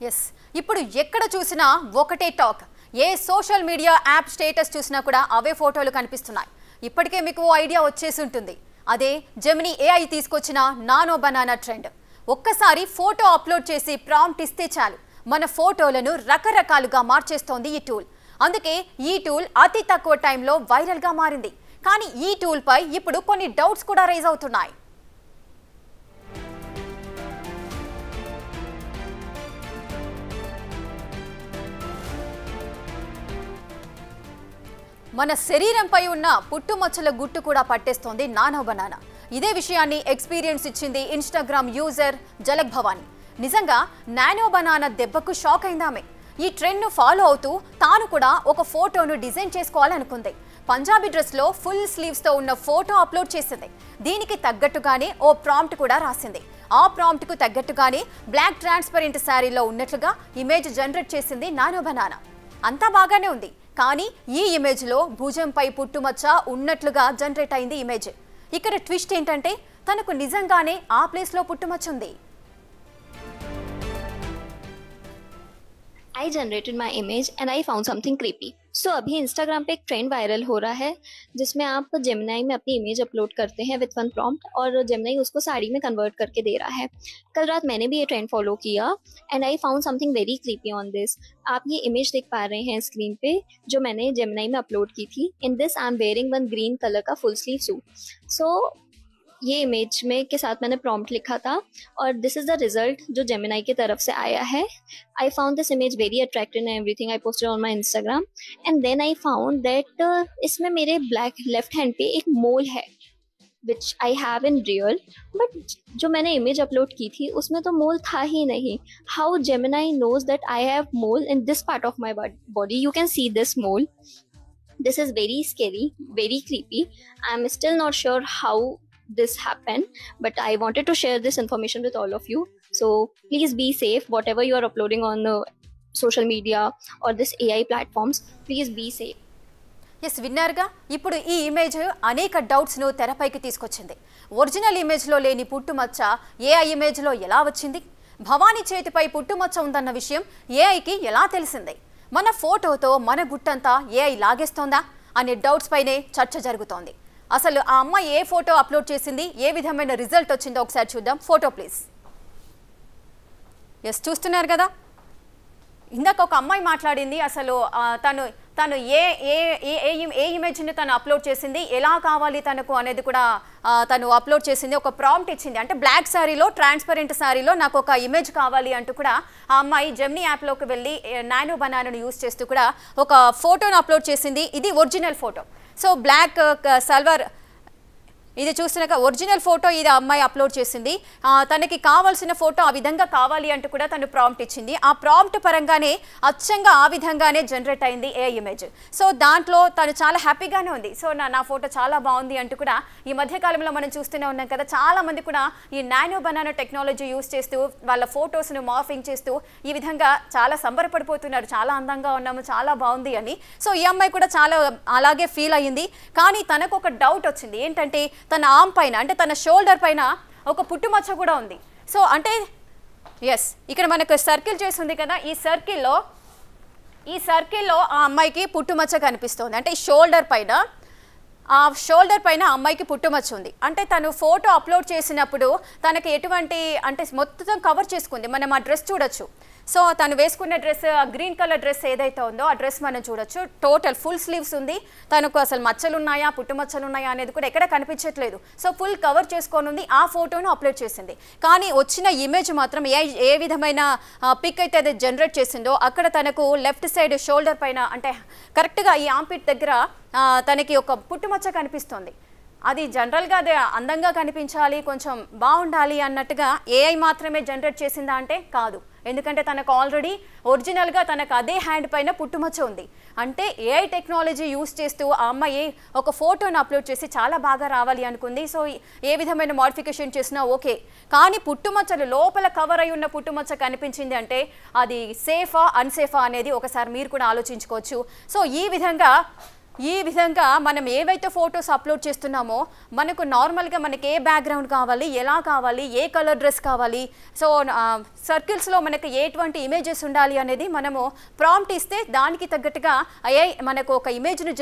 Yes ఇప్పుడు ఎక్కడ చూసినా ఒకటే టాక్. ఏ సోషల్ మీడియా యాప్ స్టేటస్ చూసినా కూడా అవే ఫోటోలు కనిపిస్తున్నాయి. ఇప్పటికే మీకు ఐడియా వచ్చేసి ఉంటుంది. అదే జెమినీ ఏఐ తీసుకొచ్చిన నానో బనానా ట్రెండ్. ఒక్కసారి ఫోటో అప్లోడ్ చేసి ప్రాంప్ట్ ఇస్తే చాలు మన ఫోటోలను రకరకాలుగా మార్చేస్తోంది ఈ టూల్. అందుకే ఈ టూల్ అతి తక్కువ టైంలో వైరల్గా మారింది. కానీ ఈ టూల్ పై ఇప్పుడు కొన్ని డౌట్స్ కూడా రైజ్ అవుతున్నాయి. మన శరీరంపై ఉన్న పుట్టుమచ్చల గుట్టు కూడా పట్టేస్తోంది నానో బనానా. ఇదే విషయాన్ని ఎక్స్పీరియన్స్ ఇచ్చింది ఇన్స్టాగ్రామ్ యూజర్ జలక్ భవాని. నిజంగా నానో బనానా దెబ్బకు షాక్ అయిందామె. ఈ ట్రెండ్ను ఫాలో అవుతూ తాను కూడా ఒక ఫోటోను డిజైన్ చేసుకోవాలనుకుంది. పంజాబీ డ్రెస్లో ఫుల్ స్లీవ్స్తో ఉన్న ఫోటో అప్లోడ్ చేసింది. దీనికి తగ్గట్టుగానే ఓ ప్రాంప్ట్ కూడా రాసింది. ఆ ప్రాంప్ట్కు తగ్గట్టుగానే బ్లాక్ ట్రాన్స్పరెంట్ శారీలో ఉన్నట్లుగా ఇమేజ్ జనరేట్ చేసింది నానో బనానా. అంతా బాగానే ఉంది, కానీ ఈ ఇమేజ్లో భుజంపై పుట్టుమచ్చ ఉన్నట్లుగా జనరేట్ అయింది ఇమేజ్. ఇక్కడ ట్విస్ట్ ఏంటంటే తనకు నిజంగానే ఆ ప్లేస్లో పుట్టుమచ్చ ఉంది. I generated my image and I found something creepy. So अभी Instagram पे एक ट्रेंड वायरल हो रहा है जिसमें आप जेमिनाई में अपनी इमेज अपलोड करते हैं विथ वन प्रॉम्प्ट और जेमिनाई उसको साड़ी में कन्वर्ट करके दे रहा है. कल रात मैंने भी ये ट्रेंड फॉलो किया and I found something very creepy on this. आप ये इमेज देख पा रहे हैं स्क्रीन पे जो मैंने जेमिनाई में अपलोड की थी. In this I am wearing one green colour का फुल स्लीव सूट. सो ये इमेज में के साथ मैंने प्रॉम्प्ट लिखा था और दिस इज द रिजल्ट जो जेमिनाई की तरफ से आया है. I found this image very attractive and everything. I posted on my Instagram and then I found that इसमें मेरे ब्लैक लेफ्ट हैंड पे एक मोल है which I have in real, but जो मैंने इमेज अपलोड की थी उसमें तो मोल था ही नहीं. How Gemini knows that I have mole in this part of my body. You can see this mole. This is very scary, very creepy. I'm still not sure how this happened, but I wanted to share this information with all of you. So please be safe whatever you are uploading on the social media or this AI platforms. Please be safe. Yes విన్నారుగా. ఇప్పుడు ఈ image అనేక డౌట్స్ను తెరపైకి తీసుకొచ్చింది. Original ఇమేజ్లో లేని పుట్టుమచ్చ AI ఇమేజ్లో ఎలా వచ్చింది? భవానీ చేతిపై పుట్టుమచ్చ ఉందన్న విషయం ఏఐకి ఎలా తెలిసింది? మన ఫోటోతో మన గుట్టంతా ఏఐ లాగేస్తోందా అనే డౌట్స్ పైనే చర్చ జరుగుతోంది. అసలు ఆ అమ్మాయి ఏ ఫోటో అప్లోడ్ చేసింది, ఏ విధమైన రిజల్ట్ వచ్చిందో ఒకసారి చూద్దాం. Photo please. ఎస్ చూస్తున్నారు కదా, ఇందాక ఒక అమ్మాయి మాట్లాడింది. అసలు తను తను ఏ ఏ ఏ ఇమేజ్ని తను అప్లోడ్ చేసింది, ఎలా కావాలి తనకు అనేది కూడా తను అప్లోడ్ చేసింది. ఒక ప్రాంప్ట్ ఇచ్చింది, అంటే బ్లాక్ శారీలో ట్రాన్స్పరెంట్ శారీలో నాకు ఒక ఇమేజ్ కావాలి అంటూ కూడా ఆ అమ్మాయి జెమినీ యాప్లోకి వెళ్ళి నానో బనానాను యూజ్ చేస్తూ కూడా ఒక ఫోటోను అప్లోడ్ చేసింది. ఇది original photo. So black salwar ఇది చూస్తున్నాక ఒరిజినల్ ఫోటో ఇది అమ్మాయి అప్లోడ్ చేసింది. తనకి కావాల్సిన ఫోటో ఆ విధంగా కావాలి అంటూ కూడా తను ప్రాంప్ట్ ఇచ్చింది. ఆ ప్రాంప్ట్ పరంగానే అచ్చంగా ఆ విధంగానే జనరేట్ అయింది ఏ ఇమేజ్. సో దాంట్లో తను చాలా హ్యాపీగానే ఉంది. సో నా ఫోటో చాలా బాగుంది అంటూ కూడా ఈ మధ్యకాలంలో మనం చూస్తూనే ఉన్నాం కదా, చాలా మంది కూడా ఈ నానో బనానా టెక్నాలజీ యూస్ చేస్తూ వాళ్ళ ఫొటోస్ను మార్ఫింగ్ చేస్తూ ఈ విధంగా చాలా సంబరపడిపోతున్నారు. చాలా అందంగా ఉన్నాము, చాలా బాగుంది అని. సో ఈ అమ్మాయి కూడా చాలా అలాగే ఫీల్ అయ్యింది. కానీ తనకు ఒక డౌట్ వచ్చింది. ఏంటంటే తన ఆర్మ్ పైన, అంటే తన షోల్డర్ పైన ఒక పుట్టుమచ్చ కూడా ఉంది. సో అంటే ఎస్ ఇక్కడ మనకు సర్కిల్ చేసి ఉంది కదా, ఈ సర్కిల్లో ఆ అమ్మాయికి పుట్టుమచ్చ కనిపిస్తుంది. అంటే షోల్డర్ పైన అమ్మాయికి పుట్టుమచ్చ ఉంది. అంటే తను ఫోటో అప్లోడ్ చేసినప్పుడు తనకి ఎటువంటి అంటే మొత్తం కవర్ చేసుకుంది. మనం ఆ డ్రెస్ చూడొచ్చు. సో తను వేసుకున్న డ్రెస్, గ్రీన్ కలర్ డ్రెస్ ఏదైతే ఉందో ఆ డ్రెస్ మనం చూడొచ్చు. టోటల్ ఫుల్ స్లీవ్స్ ఉంది. తనకు అసలు మచ్చలు ఉన్నాయా, పుట్టుమచ్చలు ఉన్నాయా అనేది కూడా ఎక్కడ కనిపించట్లేదు. సో ఫుల్ కవర్ చేసుకొని ఉంది. ఆ ఫోటోను అప్లోడ్ చేసింది. కానీ వచ్చిన ఇమేజ్ మాత్రం ఏ విధమైన పిక్ అయితే అది జనరేట్ చేసిందో అక్కడ తనకు లెఫ్ట్ సైడ్ షోల్డర్ పైన, అంటే కరెక్ట్గా ఈ ఆంపిట్ దగ్గర తనకి ఒక పుట్టుమచ్చ కనిపిస్తుంది. అది జనరల్గా అది అందంగా కనిపించాలి, కొంచెం బాగుండాలి అన్నట్టుగా ఏఐ మాత్రమే జనరేట్ చేసిందా అంటే కాదు. ఎందుకంటే తనకు ఆల్రెడీ ఒరిజినల్గా తనకు అదే హ్యాండ్ పైన పుట్టుమచ్చ ఉంది. అంటే ఏఐ టెక్నాలజీ యూస్ చేస్తూ ఆ అమ్మాయి ఒక ఫోటోను అప్లోడ్ చేసి చాలా బాగా రావాలి అనుకుంది. సో ఏ విధమైన మోడిఫికేషన్ చేసినా ఓకే, కానీ పుట్టుమచ్చలు లోపల కవర్ అయి ఉన్న పుట్టుమచ్చ కనిపించింది అంటే అది సేఫా అన్సేఫా అనేది ఒకసారి మీరు కూడా ఆలోచించుకోవచ్చు. సో ఈ విధంగా ఈ విధంగా మనం ఏవైతే ఫొటోస్ అప్లోడ్ చేస్తున్నామో మనకు నార్మల్గా మనకి ఏ బ్యాక్గ్రౌండ్ కావాలి, ఎలా కావాలి, ఏ కలర్ డ్రెస్ కావాలి, సో సర్కిల్స్లో మనకు ఎటువంటి ఇమేజెస్ ఉండాలి అనేది మనము ప్రాంప్ట్ ఇస్తే దానికి తగ్గట్టుగా AI మనకు ఒక ఇమేజ్ను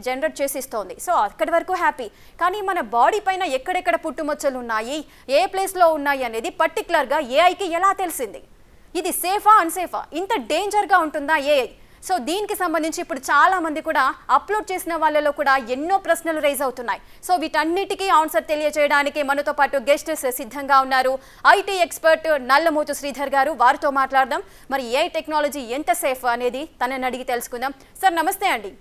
జనరేట్ చేసి ఇస్తుంది. సో అక్కడి వరకు హ్యాపీ. కానీ మన బాడీ పైన ఎక్కడెక్కడ పుట్టుమచ్చలు ఉన్నాయి, ఏ ప్లేస్లో ఉన్నాయి అనేది పర్టికులర్గా AIకి ఎలా తెలిసింది? ఇది సేఫా అన్సేఫా? ఇంత డేంజర్గా ఉంటుందా AI? సో దీనికి సంబంధించి ఇప్పుడు చాలా మంది కూడా అప్లోడ్ చేసిన వాళ్ళలో కూడా ఎన్నో ప్రశ్నలు రైజ్ అవుతున్నాయి. సో వీటన్నిటికీ ఆన్సర్ తెలియజేయడానికి మనతో పాటు గెస్ట్ సిద్ధంగా ఉన్నారు. IT ఎక్స్పర్ట్ నల్లమోతు శ్రీధర్ గారు. వారితో మాట్లాడదాం. మరి AI టెక్నాలజీ ఎంత సేఫ్ అనేది తనని అడిగి తెలుసుకుందాం. సార్ నమస్తే అండి.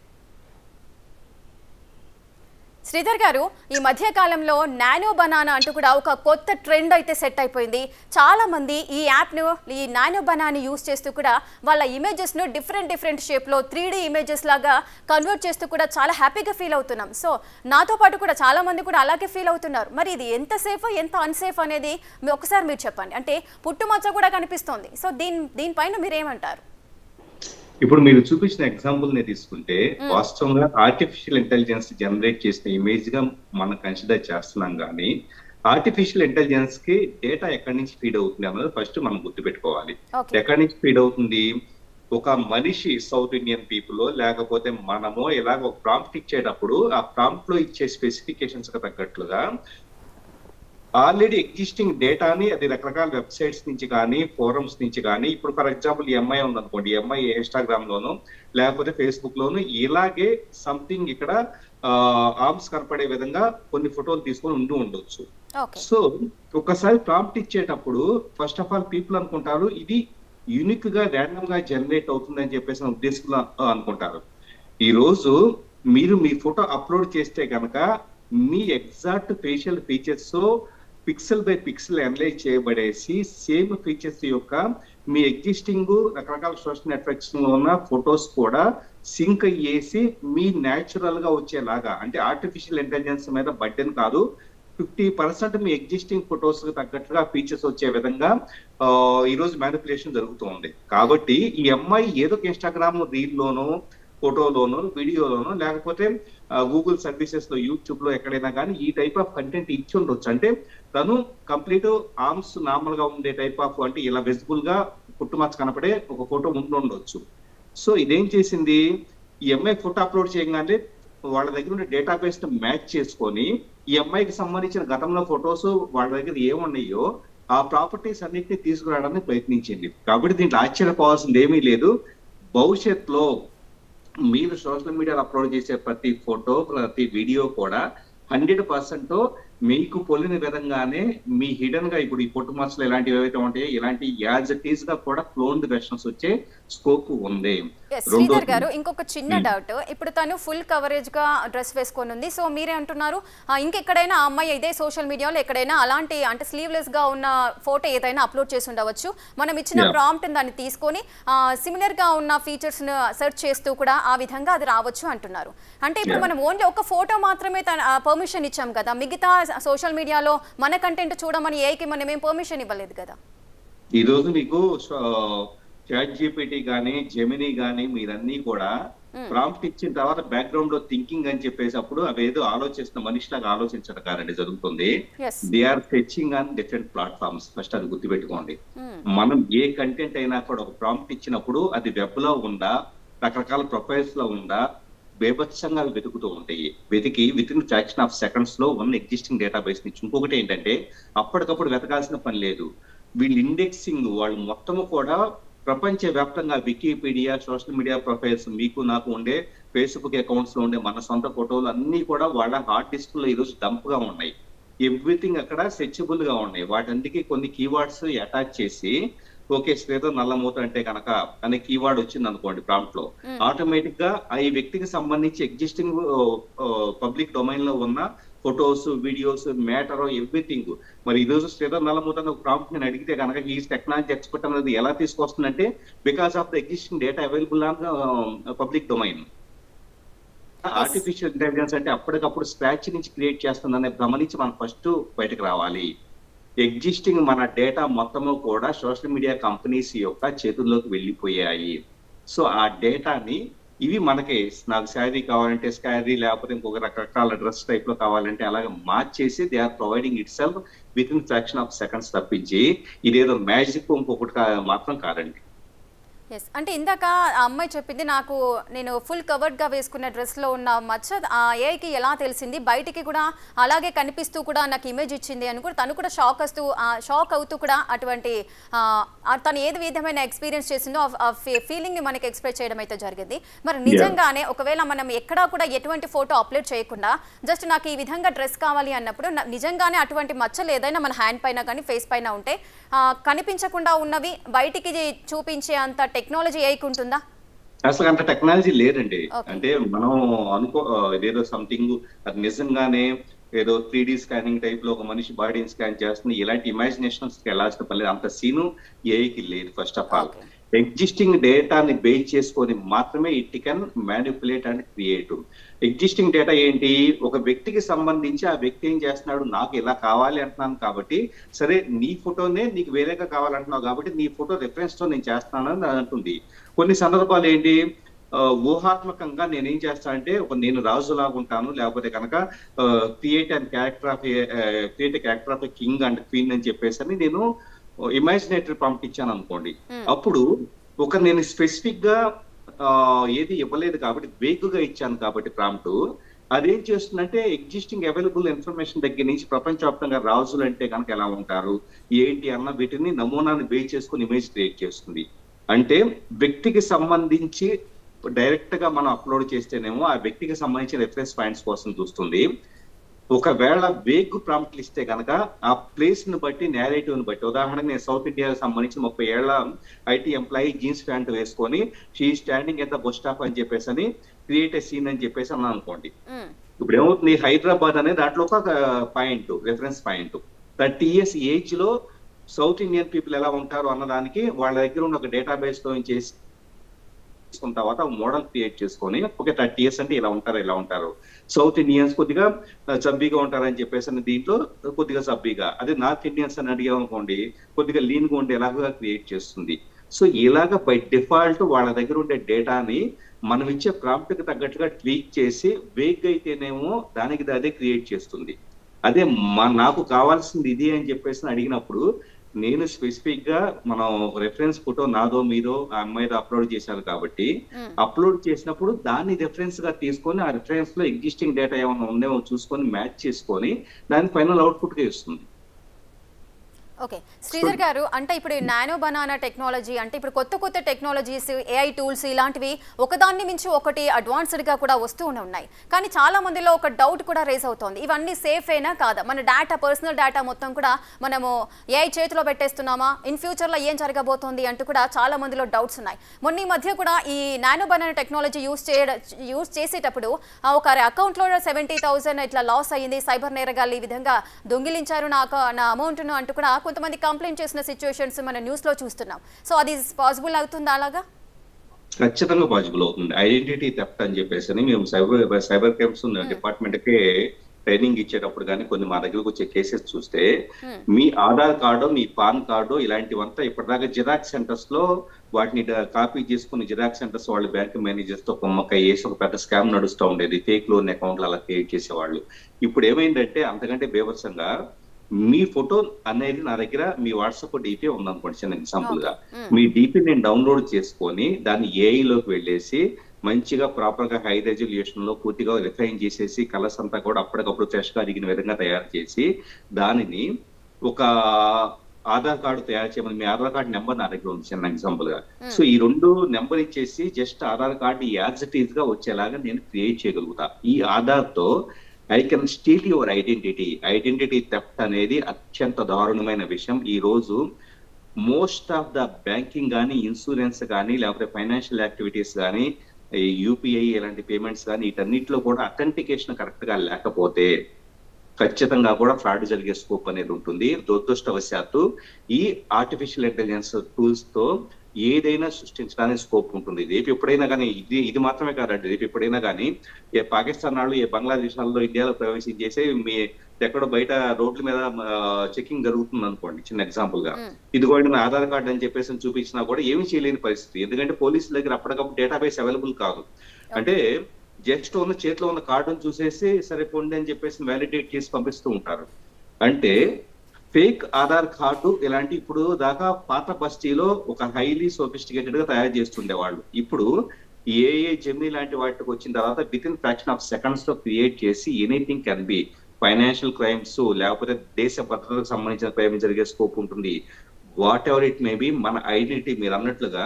శ్రీధర్ గారు, ఈ మధ్య కాలంలో నానో బనానా అంటూ కూడా ఒక కొత్త ట్రెండ్ అయితే సెట్ అయిపోయింది. చాలా మంది ఈ యాప్ను, ఈ నానో బనానాని యూస్ చేస్తూ కూడా వాళ్ళ ఇమేజెస్ను డిఫరెంట్ షేప్లో 3D ఇమేజెస్ లాగా కన్వర్ట్ చేస్తూ కూడా చాలా హ్యాపీగా ఫీల్ అవుతున్నాం. సో నాతో పాటు కూడా చాలా మంది కూడా అలాగే ఫీల్ అవుతున్నారు. మరి ఇది ఎంత సేఫ్, ఎంత అన్సేఫ్ అనేది ఒకసారి మీరు చెప్పండి. అంటే పుట్టుమచ్చ కూడా కనిపిస్తోంది. సో దీనిపైన మీరేమంటారు? ఇప్పుడు మీరు చూపించిన ఎగ్జాంపుల్ ని తీసుకుంటే వాస్తవంగా ఆర్టిఫిషియల్ ఇంటెలిజెన్స్ జనరేట్ చేసిన ఇమేజ్ గా మనం కన్సిడర్ చేస్తున్నాం. కానీ ఆర్టిఫిషియల్ ఇంటెలిజెన్స్ కి డేటా ఎక్కడి నుంచి ఫీడ్ అవుతుంది అన్నది ఫస్ట్ మనం గుర్తుపెట్టుకోవాలి. ఎక్కడి నుంచి ఫీడ్ అవుతుంది? ఒక మనిషి సౌత్ ఇండియన్ పీపుల్ లేకపోతే మనము ఇలాగ ఒక ప్రాంప్ట్ ఇచ్చేటప్పుడు ఆ ప్రాంప్ట్ లో ఇచ్చే స్పెసిఫికేషన్స్ కి తగ్గట్లుగా ఆల్రెడీ ఎగ్జిస్టింగ్ డేటాని అది రకరకాల వెబ్సైట్స్ నుంచి కానీ ఫోరమ్స్ నుంచి కానీ, ఇప్పుడు ఫర్ ఎగ్జాంపుల్ ఎంఐ ఉందనుకోండి, ఎంఐ ఇన్స్టాగ్రామ్ లోను లేకపోతే ఫేస్బుక్ లోను ఇలాగే సంథింగ్ ఇక్కడ ఆర్మ్స్ కనపడే విధంగా కొన్ని ఫోటోలు తీసుకొని ఉండొచ్చు. సో ఒకసారి ప్రాంప్ట్ ఇచ్చేటప్పుడు ఫస్ట్ ఆఫ్ ఆల్ పీపుల్ అనుకుంటారు ఇది యూనిక్ గా ర్యాండమ్ గా జనరేట్ అవుతుందని చెప్పేసి ఉద్దేశంలో అనుకుంటారు. ఈ రోజు మీరు మీ ఫోటో అప్లోడ్ చేస్తే కనుక మీ exact facial features pixel by pixel analyse చేయబడేసి సేమ్ ఫీచర్స్ యొక్క మీ ఎగ్జిస్టింగ్ రకరకాల సోషల్ నెట్వర్క్స్ లో ఉన్న ఫొటోస్ కూడా సింక్ అయ్యేసి మీ న్యాచురల్ గా వచ్చేలాగా, అంటే ఆర్టిఫిషియల్ ఇంటెలిజెన్స్ మీద బర్డెన్ కాదు, 50% మీ ఎగ్జిస్టింగ్ ఫొటోస్ కి తగ్గట్టుగా ఫీచర్స్ వచ్చే విధంగా ఈ రోజు మ్యానిపులేషన్ జరుగుతుంది. కాబట్టి ఈ అమ్మాయి ఏదో ఇన్స్టాగ్రామ్ రీల్ లోనో ఫోటోలోను వీడియోలోను లేకపోతే గూగుల్ సర్వీసెస్ లో యూట్యూబ్ లో ఎక్కడైనా కానీ ఈ టైప్ ఆఫ్ కంటెంట్ ఇచ్చి ఉండొచ్చు. అంటే తను కంప్లీట్ ఆర్మ్స్ నార్మల్ గా ఉండే టైప్ ఆఫ్, అంటే ఇలా విజిబుల్ గా పుట్టుమచ్చ కనపడే ఒక ఫోటో ఉండొచ్చు. సో ఇదేం చేసింది, ఈ అమ్మాయి ఫోటో అప్లోడ్ చేయగానే వాళ్ళ దగ్గర ఉండే డేటాబేస్ మ్యాచ్ చేసుకొని ఈ అమ్మాయికి సంబంధించిన గతంలో ఫొటోస్ వాళ్ళ దగ్గర ఏమున్నాయో ఆ ప్రాపర్టీస్ అన్నిటిని తీసుకురావడానికి ప్రయత్నించింది. కాబట్టి దీంట్లో ఆశ్చర్యపోవాల్సింది ఏమీ లేదు. భవిష్యత్తులో మీరు సోషల్ మీడియాలో అప్లోడ్ చేసే ప్రతి ఫోటో ప్రతి వీడియో కూడా 100% మీకు పొలిన విధంగానే మీ హిడెన్ గా ఇప్పుడు ఈ పుట్టుమచ్చలు ఇలాంటివి ఏవైతే ఉంటాయో ఇలాంటి యాజ్ ఇట్ ఈస్ గా కూడా క్లోన్డ్ వెర్షన్స్ వచ్చే స్కోప్ ఉంది. శ్రీధర్ గారు, ఇంకొక చిన్న డౌట్. ఇప్పుడు తను ఫుల్ కవరేజ్ గా డ్రెస్ వేసుకొని ఉంది. సో మీరే అంటున్నారు ఇంకెక్కడైనా ఆ అమ్మాయి ఇదే సోషల్ మీడియాలో ఎక్కడైనా అలాంటి అంటే స్లీవ్లెస్ గా ఉన్న ఫోటో ఏదైనా అప్లోడ్ చేసి ఉండవచ్చు. మనం ఇచ్చిన ప్రాంప్ట్ దాన్ని తీసుకొని సిమిలర్ గా ఉన్న ఫీచర్స్ ను సెర్చ్ చేస్తూ కూడా ఆ విధంగా అది రావచ్చు అంటున్నారు. అంటే ఇప్పుడు మనం ఓన్లీ ఒక ఫోటో మాత్రమే పర్మిషన్ ఇచ్చాం కదా, మిగతా సోషల్ మీడియాలో మన కంటెంట్ చూడమని ఏకి మనం ఏం పర్మిషన్ ఇవ్వలేదు కదా. ఈ రోజు మీకు చాట్ జీపీటీ గానీ జెమినీ గానీ మీరన్నీ కూడా ప్రాంప్ట్ ఇచ్చిన తర్వాత బ్యాక్గ్రౌండ్ లో థింకింగ్ అని చెప్పేసి అప్పుడు అవేదో ఆలోచిస్తున్న మనిషిలాగా ఆలోచించడం కాదండి జరుగుతుంది. They are fetching on different platforms. First అది గుర్తుపెట్టుకోండి. మనం ఏ కంటెంట్ అయినా కూడా ఒక ప్రాంప్ట్ ఇచ్చినప్పుడు అది వెబ్ లో ఉందా, రకరకాల ప్రొఫైల్స్ లో ఉందా, బేభత్సంగా వెతుకుతూ ఉంటాయి. వెతికి with in fraction of seconds లో ఉన్న ఎగ్జిస్టింగ్ డేటాబేస్ నుంచి. ఇంకొకటి ఏంటంటే అప్పటికప్పుడు వెతకాల్సిన పని లేదు. వీళ్ళు ఇండెక్సింగ్ వాళ్ళు మొత్తము కూడా ప్రపంచ వ్యాప్తంగా వికీపీడియా, సోషల్ మీడియా ప్రొఫైల్స్, మీకు నాకు ఉండే ఫేస్బుక్ అకౌంట్స్ లో ఉండే మన సొంత ఫోటోలు అన్ని కూడా వాళ్ళ హార్డ్ డిస్క్ లో ఈరోజు డంప్ గా ఉన్నాయి. ఎవ్రీథింగ్ అక్కడ సెర్చబుల్ గా ఉన్నాయి. వాటందుకే కొన్ని కీవర్డ్స్ అటాచ్ చేసి ఓకే శ్రీధర్ నల్లమూత అంటే కనుక అనే కీవర్డ్ వచ్చింది అనుకోండి ప్రాంప్ట్ లో, ఆటోమేటిక్ గా ఈ వ్యక్తికి సంబంధించి ఎగ్జిస్టింగ్ పబ్లిక్ డొమైన్ లో ఉన్న ఫొటోస్, వీడియోస్, మ్యాటర్, ఎవ్రీథింగ్. మరి ఈ రోజు శ్రీధర్ నల్లమూత ఒక ప్రాంప్ట్ నేను అడిగితే కనుక ఈ టెక్నాలజీ ఎక్స్పర్ట్ అనేది ఎలా తీసుకొస్తుందంటే because of the existing data available on public domain. Artificial intelligence అంటే అప్పటికప్పుడు స్క్రాచ్ నుంచి క్రియేట్ చేస్తుందనే గమనించి మనం ఫస్ట్ బయటకు రావాలి. ఎగ్జిస్టింగ్ మన డేటా మొత్తము కూడా సోషల్ మీడియా కంపెనీస్ యొక్క చేతుల్లోకి వెళ్ళిపోయాయి. సో ఆ డేటాని ఇవి మనకి నాకు శారీ కావాలంటే శారీ, లేకపోతే ఇంకొక రకరకాల డ్రెస్ టైప్ లో కావాలంటే అలాగే మార్చేసి they are providing itself within fraction of seconds తప్పించి ఇదేదో మ్యాజిక్ ఇంకొకటి మాత్రం కాదండి. ఎస్, అంటే ఇందాక ఆ అమ్మాయి చెప్పింది నాకు నేను ఫుల్ కవర్డ్గా వేసుకున్న డ్రెస్లో ఉన్న మచ్చ ఆ ఏఐకి ఎలా తెలిసింది, బయటికి కూడా అలాగే కనిపిస్తూ కూడా నాకు ఇమేజ్ ఇచ్చింది అని కూడా తను కూడా షాక్ అవుతూ కూడా అటువంటి తను ఏది విధమైన ఎక్స్పీరియన్స్ చేసిందో ఆ ఫీలింగ్ని మనకి ఎక్స్ప్రెస్ చేయడం అయితే జరిగింది. మరి నిజంగానే ఒకవేళ మనం ఎక్కడా కూడా ఎటువంటి ఫోటో అప్లోడ్ చేయకుండా జస్ట్ నాకు ఈ విధంగా డ్రెస్ కావాలి అన్నప్పుడు నిజంగానే అటువంటి మచ్చలు ఏదైనా మన హ్యాండ్ పైన కానీ ఫేస్ పైన ఉంటే కనిపించకుండా ఉన్నవి బయటికి చూపించే అంత టెక్నాలజీ ఉంటుందా? అసలు అంత టెక్నాలజీ లేదండి. అంటే మనం ఇదేదో సంథింగ్ అది నిజంగానే ఏదో 3D స్కానింగ్ టైప్ లో ఒక మనిషి బాడీని స్కాన్ చేస్తుంది, ఇలాంటి ఇమాజినేషన్స్ వెళ్ళాల్సిన పని లేదు. అంత సీను ఏఐకి లేదు. ఫస్ట్ ఆఫ్ ఆల్ ఎగ్జిస్టింగ్ డేటాని బేస్ చేసుకొని మాత్రమే it can manipulate and create. Existing data ఏంటి, ఒక వ్యక్తికి సంబంధించి ఆ వ్యక్తి ఏం చేస్తున్నాడు, నాకు ఇలా కావాలి అంటున్నాను కాబట్టి సరే నీ ఫోటోనే నీకు వేరేగా కావాలంటున్నావు కాబట్టి నీ ఫోటో రిఫరెన్స్ తో నేను చేస్తున్నానని అంటుంది. కొన్ని సందర్భాలు ఏంటి, ఊహాత్మకంగా నేనేం చేస్తానంటే నేను రాజులాగా ఉంటాను, లేకపోతే కనుక create character of king and queen అని చెప్పేసి నేను ఇమాజినేటరీ ప్రాంప్ట్ ఇచ్చాను అనుకోండి. అప్పుడు నేను స్పెసిఫిక్ గా ఏది ఇవ్వలేదు కాబట్టి వేగుగా ఇచ్చాను కాబట్టి ప్రాంప్ట్ అదేం చేస్తుందంటే ఎగ్జిస్టింగ్ అవైలబుల్ ఇన్ఫర్మేషన్ దగ్గర నుంచి ప్రపంచవ్యాప్తంగా రాజులు అంటే కనుక ఎలా ఉంటారు ఏంటి అన్న వీటిని నమూనాన్ని బేస్ చేసుకుని ఇమేజ్ క్రియేట్ చేస్తుంది. అంటే వ్యక్తికి సంబంధించి డైరెక్ట్ గా మనం అప్లోడ్ చేస్తేనేమో ఆ వ్యక్తికి సంబంధించిన రిఫరెన్స్ పాయింట్స్ కోసం చూస్తుంది. ఒకవేళ వేగ్ ప్రాంప్ట్లు ఇస్తే కనుక ఆ ప్లేస్ ని బట్టి నేరేటివ్ ని బట్టి, ఉదాహరణకు నేను సౌత్ ఇండియాకి సంబంధించి 30 ఏళ్ల ఐటీ ఎంప్లాయీ జీన్స్ ప్యాంట్ వేసుకొని she standing at the bus stop అని చెప్పేసి అని క్రియేట్ ఏ సీన్ అని చెప్పేసి అన్నా అనుకోండి. ఇప్పుడు ఏమవుతుంది, హైదరాబాద్ అనే దాంట్లో ఒక point reference point 30 years age లో సౌత్ ఇండియన్ పీపుల్ ఎలా ఉంటారు అన్నదానికి వాళ్ళ దగ్గర ఉన్న ఒక డేటాబేస్ తో చేసి తీసుకున్న తర్వాత మోడల్ క్రియేట్ చేసుకొని ఒక 30 years అంటే ఇలా ఉంటారు సౌత్ ఇండియన్స్ కొద్దిగా సబ్బీగా ఉంటారని చెప్పేసి దీంట్లో కొద్దిగా సబ్బీగా, అదే నార్త్ ఇండియన్స్ అని అడిగామనుకోండి కొద్దిగా లీన్ గా ఉండే ఎలాగా క్రియేట్ చేస్తుంది. సో ఇలాగా బై డిఫాల్ట్ వాళ్ళ దగ్గర ఉండే డేటాని మనం ఇచ్చే ప్రాంప్ట్ కి తగ్గట్టుగా ట్వీక్ చేసి వేగ్ అయితేనేమో దానికి అదే క్రియేట్ చేస్తుంది. అదే నాకు కావాల్సింది ఇది అని చెప్పేసి అడిగినప్పుడు నేను స్పెసిఫిక్ గా మనం రెఫరెన్స్ ఫోటో నాదో మీదో ఆ అమ్మాయిదో అప్లోడ్ చేశాను కాబట్టి అప్లోడ్ చేసినప్పుడు దాన్ని రెఫరెన్స్ గా తీసుకొని ఆ రెఫరెన్స్ లో ఎగ్జిస్టింగ్ డేటా ఏమైనా ఉందేమో చూసుకొని మ్యాచ్ చేసుకొని దాని ఫైనల్ అవుట్పుట్ గా ఇస్తుంది. ఓకే శ్రీధర్ గారు, అంటే ఇప్పుడు నానో బనానా టెక్నాలజీ అంటే ఇప్పుడు కొత్త టెక్నాలజీస్ ఏఐ టూల్స్ ఇలాంటివి ఒకదాన్ని మించి ఒకటి అడ్వాన్స్డ్గా కూడా వస్తూ ఉన్నాయి. కానీ చాలా మందిలో ఒక డౌట్ కూడా రేస్ అవుతోంది, ఇవన్నీ సేఫ్ అయినా కాదా, మన డేటా పర్సనల్ డేటా మొత్తం కూడా మనము ఏఐ చేతిలో పెట్టేస్తున్నామా, ఇన్ ఫ్యూచర్లో ఏం జరగబోతోంది అంటూ కూడా చాలా మందిలో డౌట్స్ ఉన్నాయి. మొన్న ఈ మధ్య కూడా ఈ నానో బనానా టెక్నాలజీ యూజ్ చేసేటప్పుడు ఒక అకౌంట్లో 70,000 ఇట్లా లాస్ అయ్యింది, సైబర్ నేరగాళ్ళు ఈ విధంగా దొంగిలించారు నా అమౌంట్ను అంటూ కూడా కొంతమంది కంప్లైంట్ చేసిన సిచ్యువేషన్స్ మన న్యూస్ లో చూస్తున్నాం. సో అది పాసిబుల్ అవుతుందా? అలాగా ఖచ్చితంగా పాసిబుల్ అవుతుంది. ఐడెంటిటీ థెఫ్ట్ అని చెప్పేసి మేము సైబర్ క్రైమ్స్ డిపార్ట్మెంట్ కే ట్రైనింగ్ ఇచ్చేటప్పుడు కానీ కొన్ని మా దగ్గరకు వచ్చే కేసెస్ చూస్తే మీ ఆధార్ కార్డు, మీ పాన్ కార్డు ఇలాంటివంతా ఇప్పటిదాకా జిరాక్స్ సెంటర్స్ లో వాటిని కాపీ చేసుకుని జిరాక్స్ సెంటర్స్ వాళ్ళు బ్యాంక్ మేనేజర్స్ తో కొమ్మక్క వేసి ఒక పెద్ద స్కామ్ నడుస్తూ ఉండేది. ఫేక్ లోన్ అకౌంట్లు అలా క్రియేట్ చేసేవాళ్ళు. ఇప్పుడు ఏమైందంటే అంతకంటే బేభత్సంగా మీ ఫోటో అనేది నా దగ్గర మీ వాట్సాప్ డిపి ఉందనుకోండి, చిన్న ఎగ్జాంపుల్ గా మీ డిపి నేను డౌన్లోడ్ చేసుకొని దాన్ని ఏఐలోకి వెళ్ళేసి మంచిగా ప్రాపర్ గా హై రెజల్యూషన్ లో పూర్తిగా రిఫైన్ చేసేసి కలర్స్ అంతా కూడా అప్పటికప్పుడు ఫ్రెష్ గా అడిగిన విధంగా తయారు చేసి దానిని ఒక ఆధార్ కార్డు తయారు చేయమని, మీ ఆధార్ కార్డు నెంబర్ నా దగ్గర ఉంది చిన్న ఎగ్జాంపుల్ గా. సో ఈ 2 నెంబర్ ఇచ్చేసి just Aadhaar card as it is గా వచ్చేలాగా నేను క్రియేట్ చేయగలుగుతా. ఈ ఆధార్ తో I can steel your identity theft అనేది అత్యంత దారుణమైన విషయం. ఈ రోజు మోస్ట్ ఆఫ్ ద బ్యాంకింగ్ కానీ, ఇన్సూరెన్స్ కానీ, లేకపోతే ఫైనాన్షియల్ యాక్టివిటీస్ కానీ, యూపీఐ ఇలాంటి పేమెంట్స్ కానీ వీటన్నిటిలో కూడా అథెంటికేషన్ కరెక్ట్ గా లేకపోతే ఖచ్చితంగా కూడా ఫ్రాడ్ జరిగే స్కోప్ అనేది ఉంటుంది. దురదృష్టవశాత్తు ఈ ఆర్టిఫిషియల్ ఇంటెలిజెన్స్ టూల్స్ తో ఏదైనా సృష్టించడానికి స్కోప్ ఉంటుంది. రేపు ఎప్పుడైనా కానీ ఇది మాత్రమే కాదండి, రేపు ఎప్పుడైనా కానీ ఏ పాకిస్తాన్ వాళ్ళు ఏ బంగ్లాదేశ్ వాళ్ళు ఇండియాలో ప్రవేశించేసి మీ ఎక్కడో బయట రోడ్ల మీద చెకింగ్ జరుగుతుంది అనుకోండి, చిన్న ఎగ్జాంపుల్ గా. ఇదిగోండి నా ఆధార్ కార్డు అని చెప్పేసి చూపించినా కూడా ఏమీ చేయలేని పరిస్థితి. ఎందుకంటే పోలీసుల దగ్గర అప్పటికప్పుడు డేటాబేస్ అవైలబుల్ కాదు. అంటే జస్ట్ ఉన్న చేతిలో ఉన్న కార్డును చూసేసి సరే పొండి అని చెప్పేసి వ్యాలిడేట్ చేసి పంపిస్తూ ఉంటారు. అంటే ఫేక్ ఆధార్ కార్డు ఇలాంటి ఇప్పుడు దాకా పాత బస్తీలో ఒక హైలీ సోఫిస్టికేటెడ్ గా తయారు చేస్తుండేవాళ్ళు. ఇప్పుడు జెమినీ లాంటి వాటికి వచ్చిన తర్వాత with in fraction of seconds లో క్రియేట్ చేసి anything can be financial crimes, లేకపోతే దేశ భద్రతకు సంబంధించిన క్రైమ్ జరిగే స్కోప్ ఉంటుంది. What ever it may be, మన ఐడెంటిటీ మీరు అన్నట్లుగా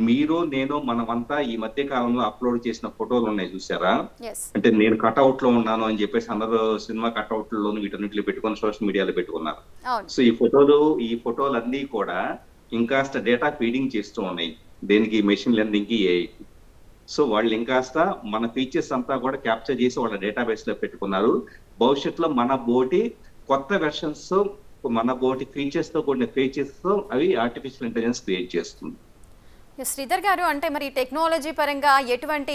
మీరు నేను మనమంతా ఈ మధ్య కాలంలో అప్లోడ్ చేసిన ఫోటోలు ఉన్నాయి చూసారా, అంటే నేను కట్అవుట్ లో ఉన్నాను అని చెప్పేసి అందరూ సినిమా కట్అవుట్ లోను వీటన్నిటిలో పెట్టుకుని సోషల్ మీడియాలో పెట్టుకున్నారు. సో ఈ ఫోటోలు అన్ని కూడా ఇంకాస్త డేటా ఫీడింగ్ చేస్తూ ఉన్నాయి దేనికి, మెషిన్ లెర్నింగ్ కి, ఏఐ. సో వాళ్ళు ఇంకాస్త మన ఫీచర్స్ అంతా కూడా క్యాప్చర్ చేసి వాళ్ళ డేటాబేస్ లో పెట్టుకున్నారు. భవిష్యత్తులో మన బోటి కొత్త వెర్షన్స్, మన బోటి ఫీచర్స్ తో కూడిన ఫీచర్స్ తో అవి ఆర్టిఫిషియల్ ఇంటెలిజెన్స్ క్రియేట్ చేస్తుంది. శ్రీధర్ గారు, అంటే మరి టెక్నాలజీ పరంగా ఎటువంటి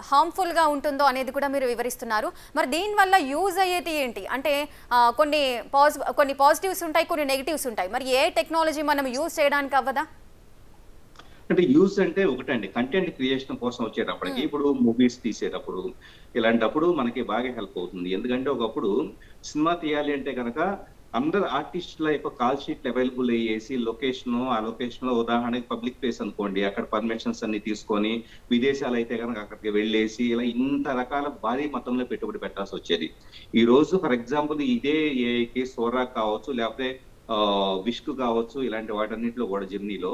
హార్మ్ఫుల్ గా ఉంటుందో అనేది కూడా మీరు వివరిస్తున్నారు. మరి దీనివల్ల యూజ్ అయ్యేది ఏంటి? అంటే కొన్ని పాజిటివ్స్ ఉంటాయి, కొన్ని నెగిటివ్స్ ఉంటాయి. మరి ఏ టెక్నాలజీ మనం యూజ్ చేయడానికి అవ్వదా? అంటే యూజ్ అంటే ఒకటండి, కంటెంట్ క్రియేషన్ కోసం వచ్చేటప్పటికి ఇప్పుడు మూవీస్ తీసేటప్పుడు ఇలాంటప్పుడు మనకి బాగా హెల్ప్ అవుతుంది. ఎందుకంటే ఒకప్పుడు సినిమా తీయాలి అంటే కనుక అందరు ఆర్టిస్టుల యొక్క కాల్ షీట్లు అవైలబుల్ అయ్యేసి లొకేషన్, ఆ లొకేషన్ లో ఉదాహరణకి పబ్లిక్ ప్లేస్ అనుకోండి, అక్కడ పర్మిషన్స్ అన్ని తీసుకొని, విదేశాలు అయితే కనుక అక్కడికి వెళ్ళేసి ఇలా ఇంత రకాల భారీ మొత్తంలో పెట్టుబడి పెట్టాల్సి వచ్చేది. ఈ రోజు ఫర్ ఎగ్జాంపుల్ ఇదే ఏఐకి సోరా కావచ్చు, లేకపోతే విష్కు కావచ్చు, ఇలాంటి వాటన్నిటిలో కూడా జెమినీలో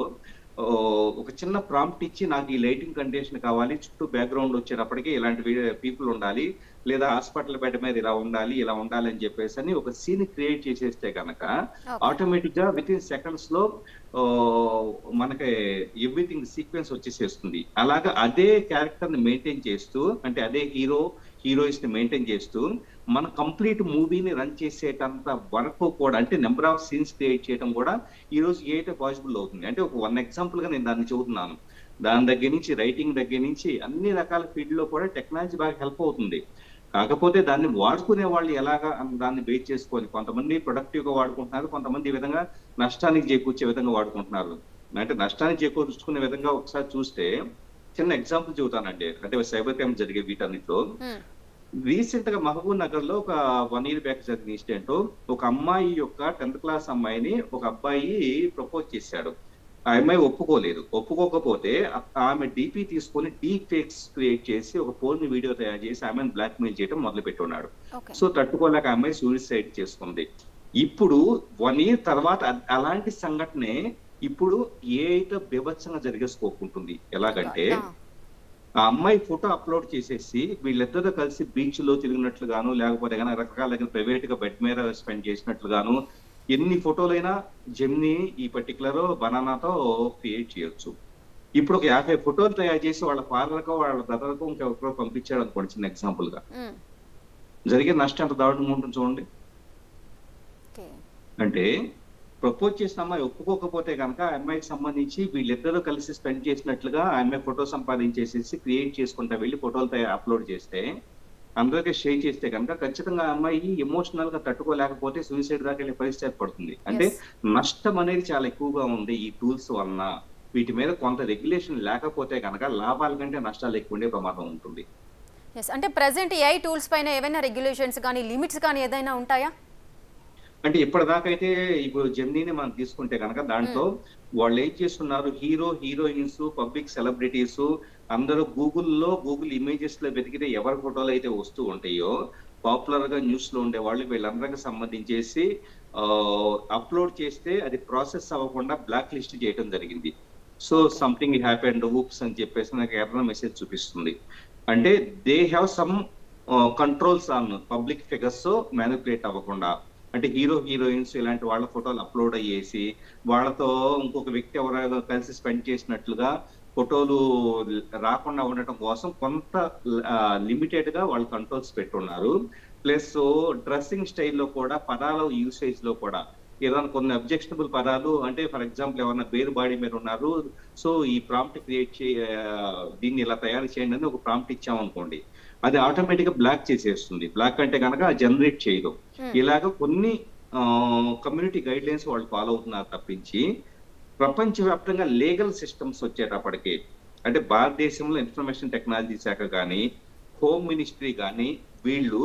ఒక చిన్న ప్రాంప్ట్ ఇచ్చి నాకు ఈ లైటింగ్ కండిషన్ కావాలి, చుట్టూ బ్యాక్గ్రౌండ్ వచ్చేటప్పటికి ఇలాంటి పీపుల్ ఉండాలి, లేదా హాస్పిటల్ బెడ్ మీద ఇలా ఉండాలి అని చెప్పేసి అని ఒక సీన్ క్రియేట్ చేసేస్తే కనుక ఆటోమేటిక్ గా విత్ ఇన్ సెకండ్స్ లో మనకి ఎవ్రీథింగ్ సీక్వెన్స్ వచ్చేసేస్తుంది. అలాగా అదే క్యారెక్టర్ ని మెయింటైన్ చేస్తూ, అంటే అదే హీరోయిన్స్ ని మెయింటైన్ చేస్తూ మన కంప్లీట్ మూవీని రన్ చేసేటంత వరకు కూడా, అంటే నెంబర్ ఆఫ్ సీన్స్ క్రియేట్ చేయడం కూడా ఈ రోజు ఏదైతే పాసిబుల్ అవుతుంది. అంటే ఒక ఎగ్జాంపుల్ గా నేను దాన్ని చెబుతున్నాను. దాని దగ్గర నుంచి రైటింగ్ దగ్గర నుంచి అన్ని రకాల ఫీల్డ్ లో కూడా టెక్నాలజీ బాగా హెల్ప్ అవుతుంది. కాకపోతే దాన్ని వాడుకునే వాళ్ళు ఎలాగా దాన్ని బేస్ చేసుకొని, కొంతమంది ప్రొడక్టివ్ గా వాడుకుంటున్నారు, కొంతమంది ఈ విధంగా నష్టానికి చేకూర్చే విధంగా వాడుకుంటున్నారు. అంటే నష్టానికి చేకూర్చుకునే విధంగా ఒకసారి చూస్తే చిన్న ఎగ్జాంపుల్ చెబుతానండి. అంటే సైబర్ క్రైమ్ జరిగే వీటన్నిటిలో రీసెంట్ గా మహబూబ్ నగర్ లో ఒక 1 year బ్యాక్ జరిగిన ఇన్సిడెంట్. ఒక అమ్మాయి యొక్క 10th క్లాస్ అమ్మాయిని ఒక అబ్బాయి ప్రపోజ్ చేశాడు. ఆ అమ్మాయి ఒప్పుకోకపోతే ఆమె డీపీ తీసుకొని డీప్ ఫేక్స్ క్రియేట్ చేసి ఒక ఫోన్ వీడియో తయారు చేసి ఆమెను బ్లాక్ మెయిల్ చేయడం మొదలు పెట్టున్నాడు. సో తట్టుకోలేక అమ్మాయి సూసైడ్ చేసుకుంది. ఇప్పుడు 1 year తర్వాత అలాంటి సంఘటనే ఇప్పుడు ఏఐతో బీభత్సంగా జరిగే స్కోప్ ఉంటుంది. ఎలాగంటే ఆ అమ్మాయి ఫోటో అప్లోడ్ చేసేసి వీళ్ళిద్దరూ కలిసి బీచ్ లో తిరిగినట్లుగాను, లేకపోతే కానీ రకరకాల దగ్గర ప్రైవేట్ గా బెడ్ మీద స్పెండ్ చేసినట్లుగాను ఎన్ని ఫోటోలైనా జెమినీ ఈ పర్టికులర్ బనానాతో క్రియేట్ చేయొచ్చు. ఇప్పుడు ఒక 50 ఫోటోలు తయారు చేసి వాళ్ళ ఫాదర్ కో వాళ్ళ బ్రదర్ కో ఇంకెవరికో పంపించాడు అనుకోండి, చిన్న ఎగ్జాంపుల్ గా, జరిగే నష్టం ఎంత దారుణంగా ఉంటుంది చూడండి. అంటే ప్రపోజ్ చేసిన అమ్మాయి ఒప్పుకోకపోతే కనుక ఆ అమ్మాయికి సంబంధించి వీళ్ళిద్దరూ కలిసి స్పెండ్ చేసినట్లుగా ఆ అమ్మాయి ఫోటో సంపాదించేసేసి క్రియేట్ చేసుకుంటా వెళ్ళి ఫోటోలు అప్లోడ్ చేస్తే, అందరికీ షేర్ చేస్తే కనుక ఖచ్చితంగా ఆ అమ్మాయి ఎమోషనల్ గా తట్టుకోలేకపోతే సూసైడ్ దాకా వెళ్ళే పరిస్థితి ఏర్పడుతుంది. అంటే నష్టం అనేది చాలా ఎక్కువగా ఉంది ఈ టూల్స్ వలన. వీటి మీద కొంత రెగ్యులేషన్ లేకపోతే కనుక లాభాల కంటే నష్టాలు ఎక్కువ ఉండే ప్రమాదం ఉంటుంది. అంటే ప్రెసెంట్ ఏఐ టూల్స్ పైన ఏమైనా రెగ్యులేషన్స్ కానీ లిమిట్స్ కానీ ఏదైనా ఉంటాయా? అంటే ఇప్పటిదాకైతే ఇప్పుడు జెమినీని మనం తీసుకుంటే కనుక దాంట్లో వాళ్ళు ఏం చేస్తున్నారు, హీరోయిన్స్, పబ్లిక్ సెలబ్రిటీస్ అందరూ గూగుల్ ఇమేజెస్ లో వెతికితే ఎవరి ఫోటోలు అయితే వస్తూ ఉంటాయో, పాపులర్ గా న్యూస్ లో ఉండే వాళ్ళు వీళ్ళందరికీ సంబంధించేసి అప్లోడ్ చేస్తే అది ప్రాసెస్ అవ్వకుండా బ్లాక్ లిస్ట్ చేయడం జరిగింది. సో సంథింగ్ హ్యాపెండ్ ఊప్స్ అని చెప్పేసి నాకు ఎర్రర్ మెసేజ్ చూపిస్తుంది. అంటే they have some controls on public figures manipulate అవ్వకుండా. అంటే హీరోయిన్స్ ఇలాంటి వాళ్ళ ఫోటోలు అప్లోడ్ అయ్యేసి వాళ్ళతో ఇంకొక వ్యక్తి ఎవరైనా కలిసి స్పెండ్ చేసినట్లుగా ఫోటోలు రాకుండా ఉండటం కోసం కొంత లిమిటెడ్ గా వాళ్ళు కంట్రోల్స్ పెట్టున్నారు. ప్లస్ డ్రెస్సింగ్ స్టైల్లో కూడా, పదాల యూసేజ్ లో కూడా ఏదైనా కొన్ని అబ్జెక్షనబుల్ పదాలు అంటే ఫర్ ఎగ్జాంపుల్ ఎవరైనా బేర్ బాడీ మీద ఉన్నారు, సో ఈ ప్రాంప్ట్ దీన్ని ఇలా తయారు చేయండి అని ఒక ప్రాంప్ట్ ఇచ్చామనుకోండి, అది ఆటోమేటిక్ గా బ్లాక్ చేసేస్తుంది. బ్లాక్ అంటే కనుక జనరేట్ చేయదు. ఇలాగ కొన్ని కమ్యూనిటీ గైడ్ లైన్స్ వాళ్ళు ఫాలో అవుతున్నారు తప్పించి ప్రపంచవ్యాప్తంగా లీగల్ సిస్టమ్స్ వచ్చేటప్పటికి అంటే భారతదేశంలో ఇన్ఫర్మేషన్ టెక్నాలజీ శాఖ కానీ హోమ్ మినిస్ట్రీ కానీ వీళ్ళు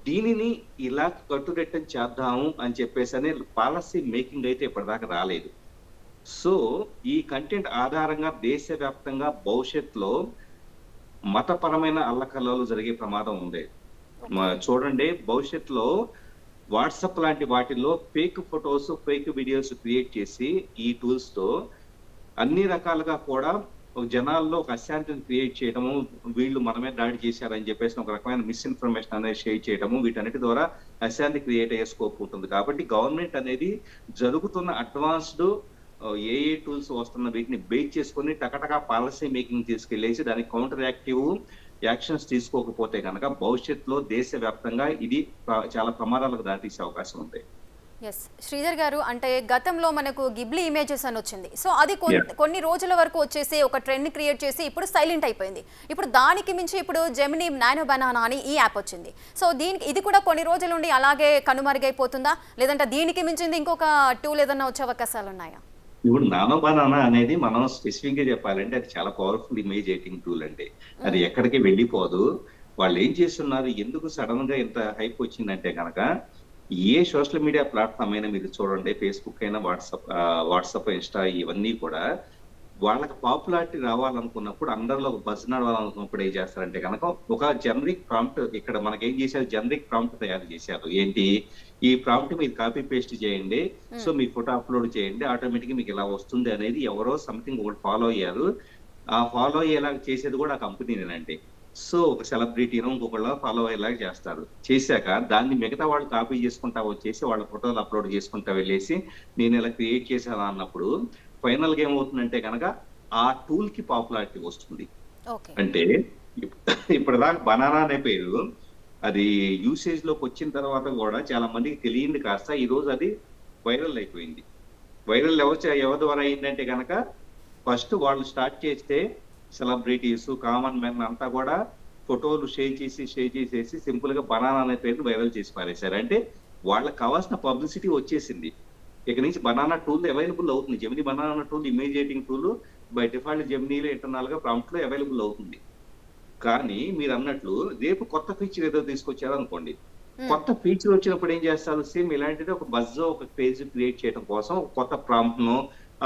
దీనిని ఇలా కట్టుదిట్టం చేద్దాము అని చెప్పేసి అనే పాలసీ మేకింగ్ అయితే ఇప్పటిదాకా రాలేదు. సో ఈ కంటెంట్ ఆధారంగా దేశవ్యాప్తంగా భవిష్యత్తులో మతపరమైన అల్లకల్లోలు జరిగే ప్రమాదం ఉంది. చూడండి, భవిష్యత్తులో వాట్సాప్ లాంటి వాటిల్లో fake photos fake videos create చేసి ఈ టూల్స్ తో అన్ని రకాలుగా కూడా జనాల్లో ఒక అశాంతిని క్రియేట్ చేయడము, వీళ్ళు మనమే దాడి చేశారని చెప్పేసి ఒక రకమైన మిస్ఇన్ఫర్మేషన్ అనేది షేర్ చేయడము, వీటన్నిటి ద్వారా అశాంతి క్రియేట్ అయ్యే స్కోప్ ఉంటుంది. కాబట్టి గవర్నమెంట్ అనేది జరుగుతున్న అడ్వాన్స్డ్ ఏఏ టూల్స్ వస్తున్న వీటిని బేస్ చేసుకుని టకటకా పాలసీ మేకింగ్ తీసుకెళ్లేసి దానికి కౌంటర్ యాక్టివ్ యాక్షన్స్ తీసుకోకపోతే కనుక భవిష్యత్తులో దేశవ్యాప్తంగా ఇది చాలా ప్రమాదాలకు దారితీసే అవకాశం ఉంది. ఎస్ శ్రీధర్ గారు, అంటే గతంలో మనకు గిబ్లీ ఇమేజెస్ అని వచ్చింది. సో అది కొన్ని రోజుల వరకు వచ్చేసి ఒక ట్రెండ్ క్రియేట్ చేసి ఇప్పుడు సైలెంట్ అయిపోయింది. ఇప్పుడు దానికి మించి ఇప్పుడు జెమినీ నానో బనానా అని ఈ యాప్ వచ్చింది. సో ఇది కూడా కొన్ని రోజుల నుండి అలాగే కనుమరుగైపోతుందా, లేదంటే దీనికి మించింది ఇంకొక టూల్ ఏదైనా వచ్చే అవకాశాలు ఉన్నాయా? ఇప్పుడు నానో బనానా అనేది మనం స్పెసిఫిక్ గా చెప్పాలంటే అది చాలా పవర్ఫుల్ ఇమేజ్ ఎడిటింగ్ టూల్ అండి. అది ఎక్కడికి వెళ్ళిపోదు. వాళ్ళు ఏం చేస్తున్నారు, ఎందుకు సడన్ గా ఇంత హైప్ వచ్చిందంటే కనుక ఏ సోషల్ మీడియా ప్లాట్ఫామ్ అయినా మీరు చూడండి, ఫేస్బుక్ అయినా వాట్సాప్ ఇన్స్టా ఇవన్నీ కూడా వాళ్ళకి పాపులారిటీ రావాలనుకున్నప్పుడు అందరిలో ఒక బజ్ నడవాలనుకున్నప్పుడు ఏం చేస్తారంటే కనుక ఒక జనరిక్ ప్రాంప్ట్, ఇక్కడ మనకి ఏం చేశారు, జనరిక్ ప్రాంప్ట్ తయారు చేశారు. ఏంటి, ఈ ప్రాంప్ట్ మీరు కాపీ పేస్ట్ చేయండి, సో మీ ఫోటో అప్లోడ్ చేయండి, ఆటోమేటిక్ మీకు ఇలా వస్తుంది అనేది ఎవరో సంథింగ్ ఒకటి ఫాలో అయ్యారు. ఆ ఫాలో అయ్యేలా చేసేది కూడా ఆ కంపెనీనేనండి. సో ఒక సెలబ్రిటీను ఇంకొకళ్ళ ఫాలో అయ్యేలాగా చేస్తారు. చేశాక దాన్ని మిగతా వాళ్ళు కాపీ చేసుకుంటా వచ్చేసి వాళ్ళ ఫోటోలు అప్లోడ్ చేసుకుంటా వెళ్ళేసి నేను ఇలా క్రియేట్ చేశాను అన్నప్పుడు ఫైనల్ గా ఏమవుతుందంటే కనుక ఆ టూల్ కి పాపులారిటీ వస్తుంది. అంటే ఇప్పటిదాకా బనానా అనే పేరు అది యూసేజ్ లోకి వచ్చిన తర్వాత కూడా చాలా మందికి తెలియంది కాస్త ఈ రోజు అది వైరల్ అయిపోయింది. వైరల్ ఎవరి ద్వారా అయిందంటే కనుక ఫస్ట్ వాళ్ళు స్టార్ట్ చేస్తే సెలబ్రిటీస్ కామన్ మెన్ అంతా కూడా ఫోటోలు షేర్ చేసేసి సింపుల్ గా బనానా అనే పేరును వైరల్ చేసి పారేశారు. అంటే వాళ్ళకి కావాల్సిన పబ్లిసిటీ వచ్చేసింది. ఇక నుంచి బనానా టూల్ అవైలబుల్ అవుతుంది. Gemini banana tool image editing tool by default జెమినీలో ఇంటర్నల్ గా ప్రాంప్ట్ లో అవైలబుల్ అవుతుంది. కానీ మీరు అన్నట్లు రేపు కొత్త ఫీచర్ ఏదో తీసుకొచ్చారు అనుకోండి, కొత్త ఫీచర్ వచ్చినప్పుడు ఏం చేస్తారు, సేమ్ ఇలాంటిది ఒక బజ్ ఒక పేజ్ క్రియేట్ చేయడం కోసం ఒక కొత్త ప్రాంప్ట్ ను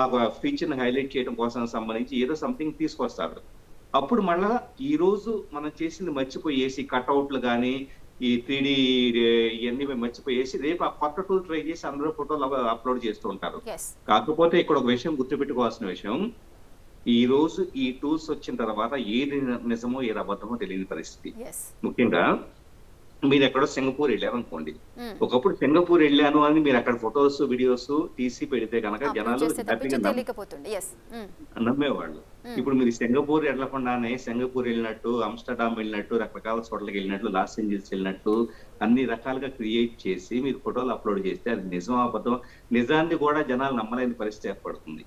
ఆ ఫీచర్ ని హైలైట్ చేయడం కోసం సంబంధించి ఏదో సంథింగ్ తీసుకొస్తారు. అప్పుడు మళ్ళా ఈ రోజు మనం చేసింది మర్చిపోయేసి కట్అవుట్లు కానీ ఈ 3D ఇవన్నీ మర్చిపోయేసి రేపు ఆ కొత్త టూల్ ట్రై చేసి అందరూ ఫోటోలు అప్లోడ్ చేస్తూ ఉంటారు. కాకపోతే ఇక్కడ ఒక విషయం గుర్తుపెట్టుకోవాల్సిన విషయం, ఈ రోజు ఈ టూల్స్ వచ్చిన తర్వాత ఏది నిజమో ఏది అబద్ధమో తెలియని పరిస్థితి. ముఖ్యంగా మీరు ఎక్కడో సింగపూర్ వెళ్ళారు అనుకోండి, ఒకప్పుడు సింగపూర్ వెళ్ళాను అని మీరు అక్కడ ఫొటోస్ వీడియోస్ తీసి పెడితే కనుక జనాలు నమ్మేవాళ్ళు. ఇప్పుడు మీరు సింగపూర్ వెళ్ళకుండానే సింగపూర్ వెళ్ళినట్టు, ఆమ్స్టర్డామ్ వెళ్ళినట్టు, రకరకాల చోట్లకి వెళ్ళినట్టు, లాస్ ఏంజల్స్ వెళ్ళినట్టు అన్ని రకాలుగా క్రియేట్ చేసి మీరు ఫోటోలు అప్లోడ్ చేస్తే అది నిజం అబద్ధం నిజాన్ని కూడా జనాలు నమ్మలేని పరిస్థితి ఏర్పడుతుంది.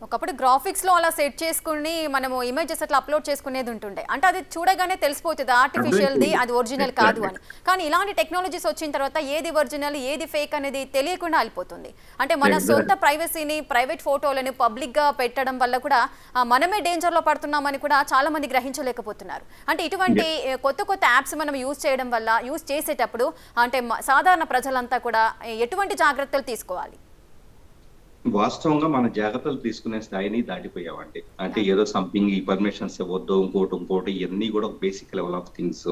ఒకప్పుడు గ్రాఫిక్స్ లో అలా సెట్ చేసుకుని మనము ఇమేజెస్ అట్లా అప్లోడ్ చేసుకునేది ఉంటుండే, అంటే అది చూడగానే తెలిసిపోతుంది ఆర్టిఫిషియల్ది అది ఒరిజినల్ కాదు అని. కానీ ఇలాంటి టెక్నాలజీస్ వచ్చిన తర్వాత ఏది ఒరిజినల్ ఏది ఫేక్ అనేది తెలియకుండా వెళ్ళిపోతుంది. అంటే మన సొంత ప్రైవసీని ప్రైవేట్ ఫోటోలను పబ్లిక్ గా పెట్టడం వల్ల కూడా మనమే డేంజర్ లో పడుతున్నామని కూడా చాలా మంది గ్రహించలేకపోతున్నారు. అంటే ఇటువంటి కొత్త కొత్త యాప్స్ మనం యూజ్ చేయడం వల్ల యూజ్ చేసేటప్పుడు అంటే సాధారణ ప్రజలంతా కూడా ఎటువంటి జాగ్రత్తలు తీసుకోవాలి? వాస్తవంగా మన జాగ్రత్తలు తీసుకునే స్థాయిని దాటిపోయామండి. అంటే ఏదో సంథింగ్ ఈ పర్మిషన్స్ ఇవ్వద్దు ఇంకోటి ఇవన్నీ కూడా basic level of things.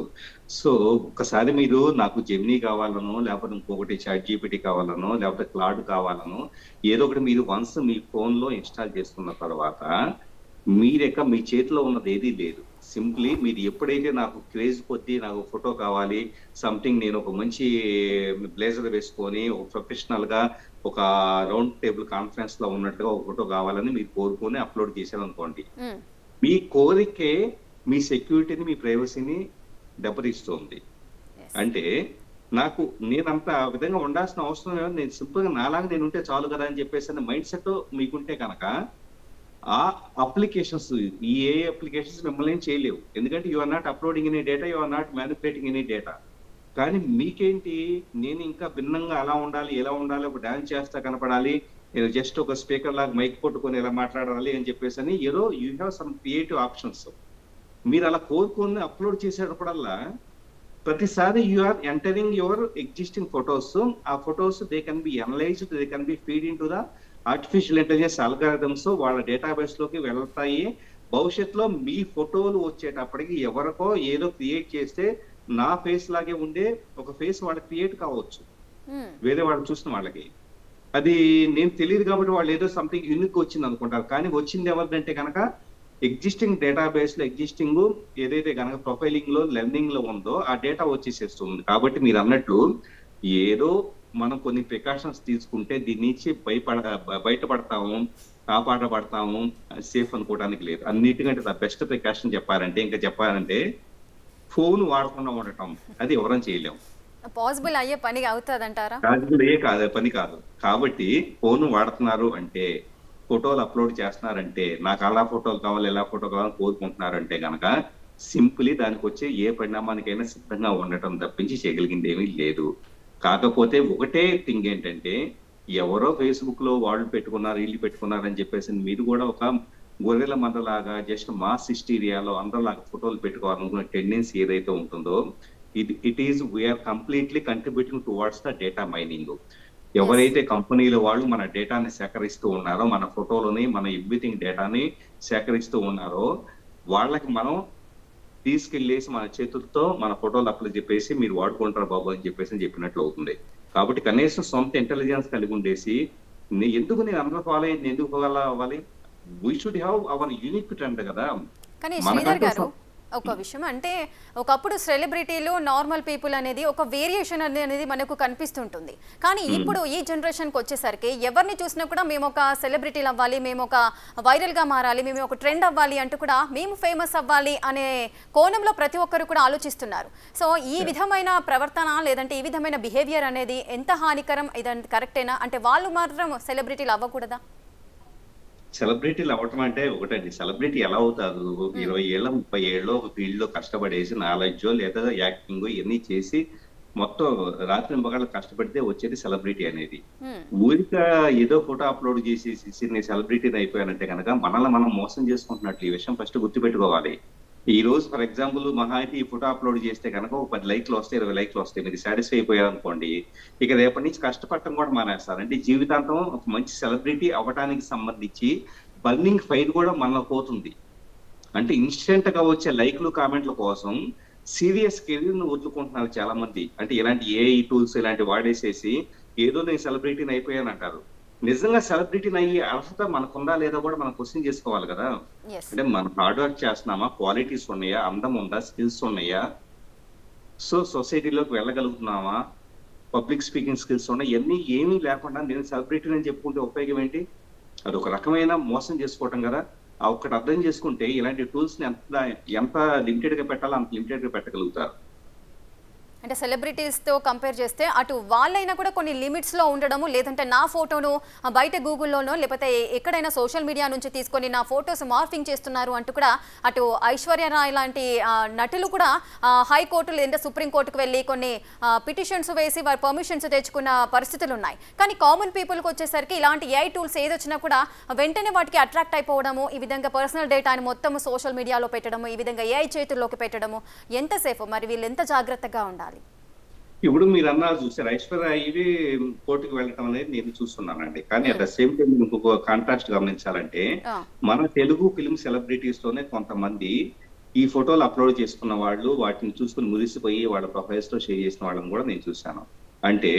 So ఒక్కసారి మీరు నాకు జెమినీ కావాలనో లేకపోతే ఇంకొకటి చాట్ జీపీటీ కావాలనో లేకపోతే క్లౌడ్ కావాలనో ఏదో ఒకటి మీరు వన్స్ మీ ఫోన్ లో ఇన్స్టాల్ చేసుకున్న తర్వాత మీ చేతిలో ఉన్నది ఏదీ లేదు. సింప్లీ మీరు ఎప్పుడైతే నాకు క్రేజ్ కొద్దీ నాకు ఫోటో కావాలి సంథింగ్, నేను ఒక మంచి బ్లేజర్ వేసుకొని ఒక ప్రొఫెషనల్ గా ఒక రౌండ్ టేబుల్ కాన్ఫరెన్స్ లో ఉన్నట్టుగా ఒక ఫోటో కావాలని మీరు కోరుకుని అప్లోడ్ చేశారు అనుకోండి, మీ కోరికే మీ సెక్యూరిటీని మీ ప్రైవసీని దెబ్బతీస్తుంది. అంటే నాకు నేనంత ఆ విధంగా ఉండాల్సిన అవసరం లేదు, నేను సింపుల్ గా నాలాగా నేను ఉంటే చాలు కదా అని చెప్పేసి అనే మైండ్ సెట్ మీకుంటే కనుక ఆ అప్లికేషన్స్, ఈ ఏ అప్లికేషన్స్ మిమ్మల్ని ఏం చేయలేవు. ఎందుకంటే you are not uploading any data, you are not manipulating any data. కానీ మీకేంటి, నేను ఇంకా భిన్నంగా అలా ఉండాలి, ఎలా ఉండాలి, ఒక డాన్స్ చేస్తా కనపడాలి, నేను జస్ట్ ఒక స్పీకర్ లాగా మైక్ పట్టుకొని ఎలా మాట్లాడాలి అని చెప్పేసి అని ఏదో you have some creative options. మీరు అలా కోరుకొని అప్లోడ్ చేసేటప్పుడల్లా ప్రతిసారి you are entering your existing photos. ఆ photos they can be analysed, they can be feed in to the artificial intelligence algorithms. వాళ్ళ డేటాబేస్ లోకి వెళ్తాయి. భవిష్యత్తులో మీ ఫోటోలు వచ్చేటప్పటికి ఎవరికో ఏదో క్రియేట్ చేస్తే నా ఫేస్ లాగే ఉండే ఒక ఫేస్ వాళ్ళకి క్రియేట్ కావచ్చు వేరే వాళ్ళు చూసిన వాళ్ళకి. అది నేను తెలియదు కాబట్టి వాళ్ళు ఏదో సంథింగ్ యూనిక్ వచ్చింది అనుకుంటారు. కానీ వచ్చింది ఎవరిదంటే కనుక ఎగ్జిస్టింగ్ డేటాబేస్ లో ఎగ్జిస్టింగ్ ఏదైతే కనుక ప్రొఫైలింగ్ లో లెర్నింగ్ లో ఉందో ఆ డేటా వచ్చేసేస్తుంది. కాబట్టి మీరు అన్నట్లు ఏదో మనం కొన్ని ప్రికాషన్స్ తీసుకుంటే దీని నుంచి బయటపడతాము, కాపాడబడతాము, సేఫ్ అనుకోవడానికి లేదు. అన్నిటికంటే ద బెస్ట్ ప్రికాషన్ చెప్పాలంటే ఫోన్ వాడకుండా ఉండటం. అది ఎవరైనా చేయలేము, పాసిబుల్ అయ్యే పని అవుతుందంటారా? పని కాదు. కాబట్టి ఫోన్ వాడుతున్నారు అంటే, ఫోటోలు అప్లోడ్ చేస్తున్నారంటే, నాకు అలా ఫోటోలు కావాలి ఎలా ఫోటో కావాలని కోరుకుంటున్నారంటే కనుక సింపుల్లీ దానికి వచ్చే ఏ పరిణామానికైనా సిద్ధంగా ఉండటం తప్పించి చేయగలిగింది ఏమీ లేదు. కాకపోతే ఒకటే థింగ్ ఏంటంటే, ఎవరో ఫేస్బుక్ లో వాళ్ళు పెట్టుకున్నారు వీళ్ళు పెట్టుకున్నారని చెప్పేసి మీరు కూడా ఒక గొర్రెల మందలాగా జస్ట్ మాస్ హిస్టీరియాలో అందరిలాగా ఫోటోలు పెట్టుకోవాలనుకున్న టెండెన్సీ ఏదైతే ఉంటుందో it is we're completely contributing towards the data mining. ఎవరైతే కంపెనీల వాళ్ళు మన డేటాని సేకరిస్తూ ఉన్నారో, మన ఫోటోలని, మన ఎవ్రీథింగ్ డేటాని సేకరిస్తూ ఉన్నారో వాళ్ళకి మనం తీసుకెళ్లేసి మన చేతులతో మన ఫోటోలు అప్లై చెప్పేసి మీరు వాడుకుంటారు బాబు అని చెప్పినట్లు అవుతుంది. కాబట్టి కనీసం సొంత ఇంటెలిజెన్స్ కలిగి ఉండేసి ఎందుకు నేను అందరూ ఫాలో అయ్యి ఎందుకు ఫాలో అవ్వాలి? We should have our unique trend కదా. కానీ శ్రీధర్ గారు ఒక విషయం అంటే, ఒకప్పుడు సెలబ్రిటీలు నార్మల్ పీపుల్ అనేది ఒక వేరియేషన్ అనేది మనకు కనిపిస్తుంటుంది. కానీ ఇప్పుడు ఈ జనరేషన్కి వచ్చేసరికి ఎవరిని చూసినా కూడా మేము ఒక సెలబ్రిటీలు అవ్వాలి, మేము ఒక వైరల్గా మారాలి, మేము ఒక ట్రెండ్ అవ్వాలి అంటూ కూడా మేము ఫేమస్ అవ్వాలి అనే కోణంలో ప్రతి ఒక్కరు కూడా ఆలోచిస్తున్నారు. సో ఈ విధమైన ప్రవర్తన లేదంటే ఈ విధమైన బిహేవియర్ అనేది ఎంత హానికరం, ఇదంతా కరెక్టేనా? అంటే వాళ్ళు మాత్రం సెలబ్రిటీలు అవ్వకూడదా? సెలబ్రిటీలు అవ్వటం అంటే ఒకటండి, సెలబ్రిటీ ఎలా అవుతారు? 20 ఏళ్ళ 30 ఏళ్ళు ఒక ఫీల్డ్ లో కష్టపడేసి నాలెడ్జో లేదా యాక్టింగ్ ఇవన్నీ చేసి మొత్తం రాత్రి మగాళ్ళు కష్టపడితే వచ్చేది సెలబ్రిటీ అనేది. ఊరిక ఏదో ఫోటో అప్లోడ్ చేసేసి నేను సెలబ్రిటీని అయిపోయానంటే కనుక మనల్ని మనం మోసం చేసుకుంటున్నట్లు. ఈ విషయం ఫస్ట్ గుర్తుపెట్టుకోవాలి. ఈ రోజు ఫర్ ఎగ్జాంపుల్ మహా అయితే ఈ ఫోటో అప్లోడ్ చేస్తే కనుక ఒక 10 లైక్లు వస్తాయి, 20 లైక్లు వస్తాయి, మీరు సాటిస్ఫై అయిపోయారు అనుకోండి, ఇక రేపటి నుంచి కష్టపడటం కూడా మానేస్తారు. అంటే జీవితాంతం ఒక మంచి సెలబ్రిటీ అవ్వడానికి సంబంధించి బర్నింగ్ ఫైర్ కూడా మనలో పోతుంది. అంటే ఇన్స్టెంట్ గా వచ్చే లైక్లు కామెంట్ల కోసం సీరియస్ కెరీర్ ను వదులుకుంటున్నారు చాలా మంది. అంటే ఇలాంటి ఏఐ టూల్స్ ఇలాంటి వాడేసేసి ఏదో నేను సెలబ్రిటీని అయిపోయాను అంటారు. నిజంగా సెలబ్రిటీని అయ్యే అర్హత మనకుందా లేదా కూడా మనం క్వశ్చన్ చేసుకోవాలి కదా. అంటే మనం హార్డ్ వర్క్ చేస్తున్నామా, క్వాలిటీస్ ఉన్నాయా, అందం ఉందా, స్కిల్స్ ఉన్నాయా, సో సొసైటీలోకి వెళ్ళగలుగుతున్నామా, పబ్లిక్ స్పీకింగ్ స్కిల్స్ ఉన్నాయి, ఇవన్నీ ఏమీ లేకుండా నేను సెలబ్రిటీని అని చెప్పుకుంటే ఉపయోగం ఏంటి? అది ఒక రకమైన మోసం చేసుకోవటం కదా. ఆ ఒక్కటి అర్థం చేసుకుంటే ఇలాంటి టూల్స్ ని ఎంత లిమిటెడ్ గా పెట్టాలో అంత లిమిటెడ్ గా పెట్టగలుగుతారు. అంటే సెలబ్రిటీస్తో కంపేర్ చేస్తే అటు వాళ్ళైనా కూడా కొన్ని లిమిట్స్లో ఉండడము, లేదంటే నా ఫోటోను బయట గూగుల్లోనో లేకపోతే ఎక్కడైనా సోషల్ మీడియా నుంచి తీసుకొని నా ఫొటోస్ మార్ఫింగ్ చేస్తున్నారు అంటూ కూడా అటు ఐశ్వర్య రాయ్ లాంటి నటులు కూడా హైకోర్టు లేదంటే సుప్రీంకోర్టుకు వెళ్ళి కొన్ని పిటిషన్స్ వేసి వారి పర్మిషన్స్ తెచ్చుకున్న పరిస్థితులు ఉన్నాయి. కానీ కామన్ పీపుల్కి వచ్చేసరికి ఇలాంటి ఏఐ టూల్స్ ఏదొచ్చినా కూడా వెంటనే వాటికి అట్రాక్ట్ అయిపోవడము, ఈ విధంగా పర్సనల్ డేటాని మొత్తం సోషల్ మీడియాలో పెట్టడము, ఈ విధంగా ఏఐ చేతుల్లోకి పెట్టడము ఎంతసేపు? మరి వీళ్ళు ఎంత జాగ్రత్తగా ఉండాలి? ఇప్పుడు మీరు అన్నారు చూసారు, ఐశ్వర్య ఇది కోర్టుకు వెళ్ళటం అనేది నేను చూస్తున్నానండి. కానీ అట్ ద సేమ్ టైం ఇంకొక కాంట్రాస్ట్ గమనించాలంటే, మన తెలుగు ఫిల్మ్ సెలబ్రిటీస్ తోనే కొంతమంది ఈ ఫోటోలు అప్లోడ్ చేసుకున్న వాళ్ళు వాటిని చూసుకుని మురిసిపోయి వాళ్ళ ప్రొఫైల్స్ లో షేర్ చేసిన వాళ్ళని కూడా నేను చూశాను. అంటే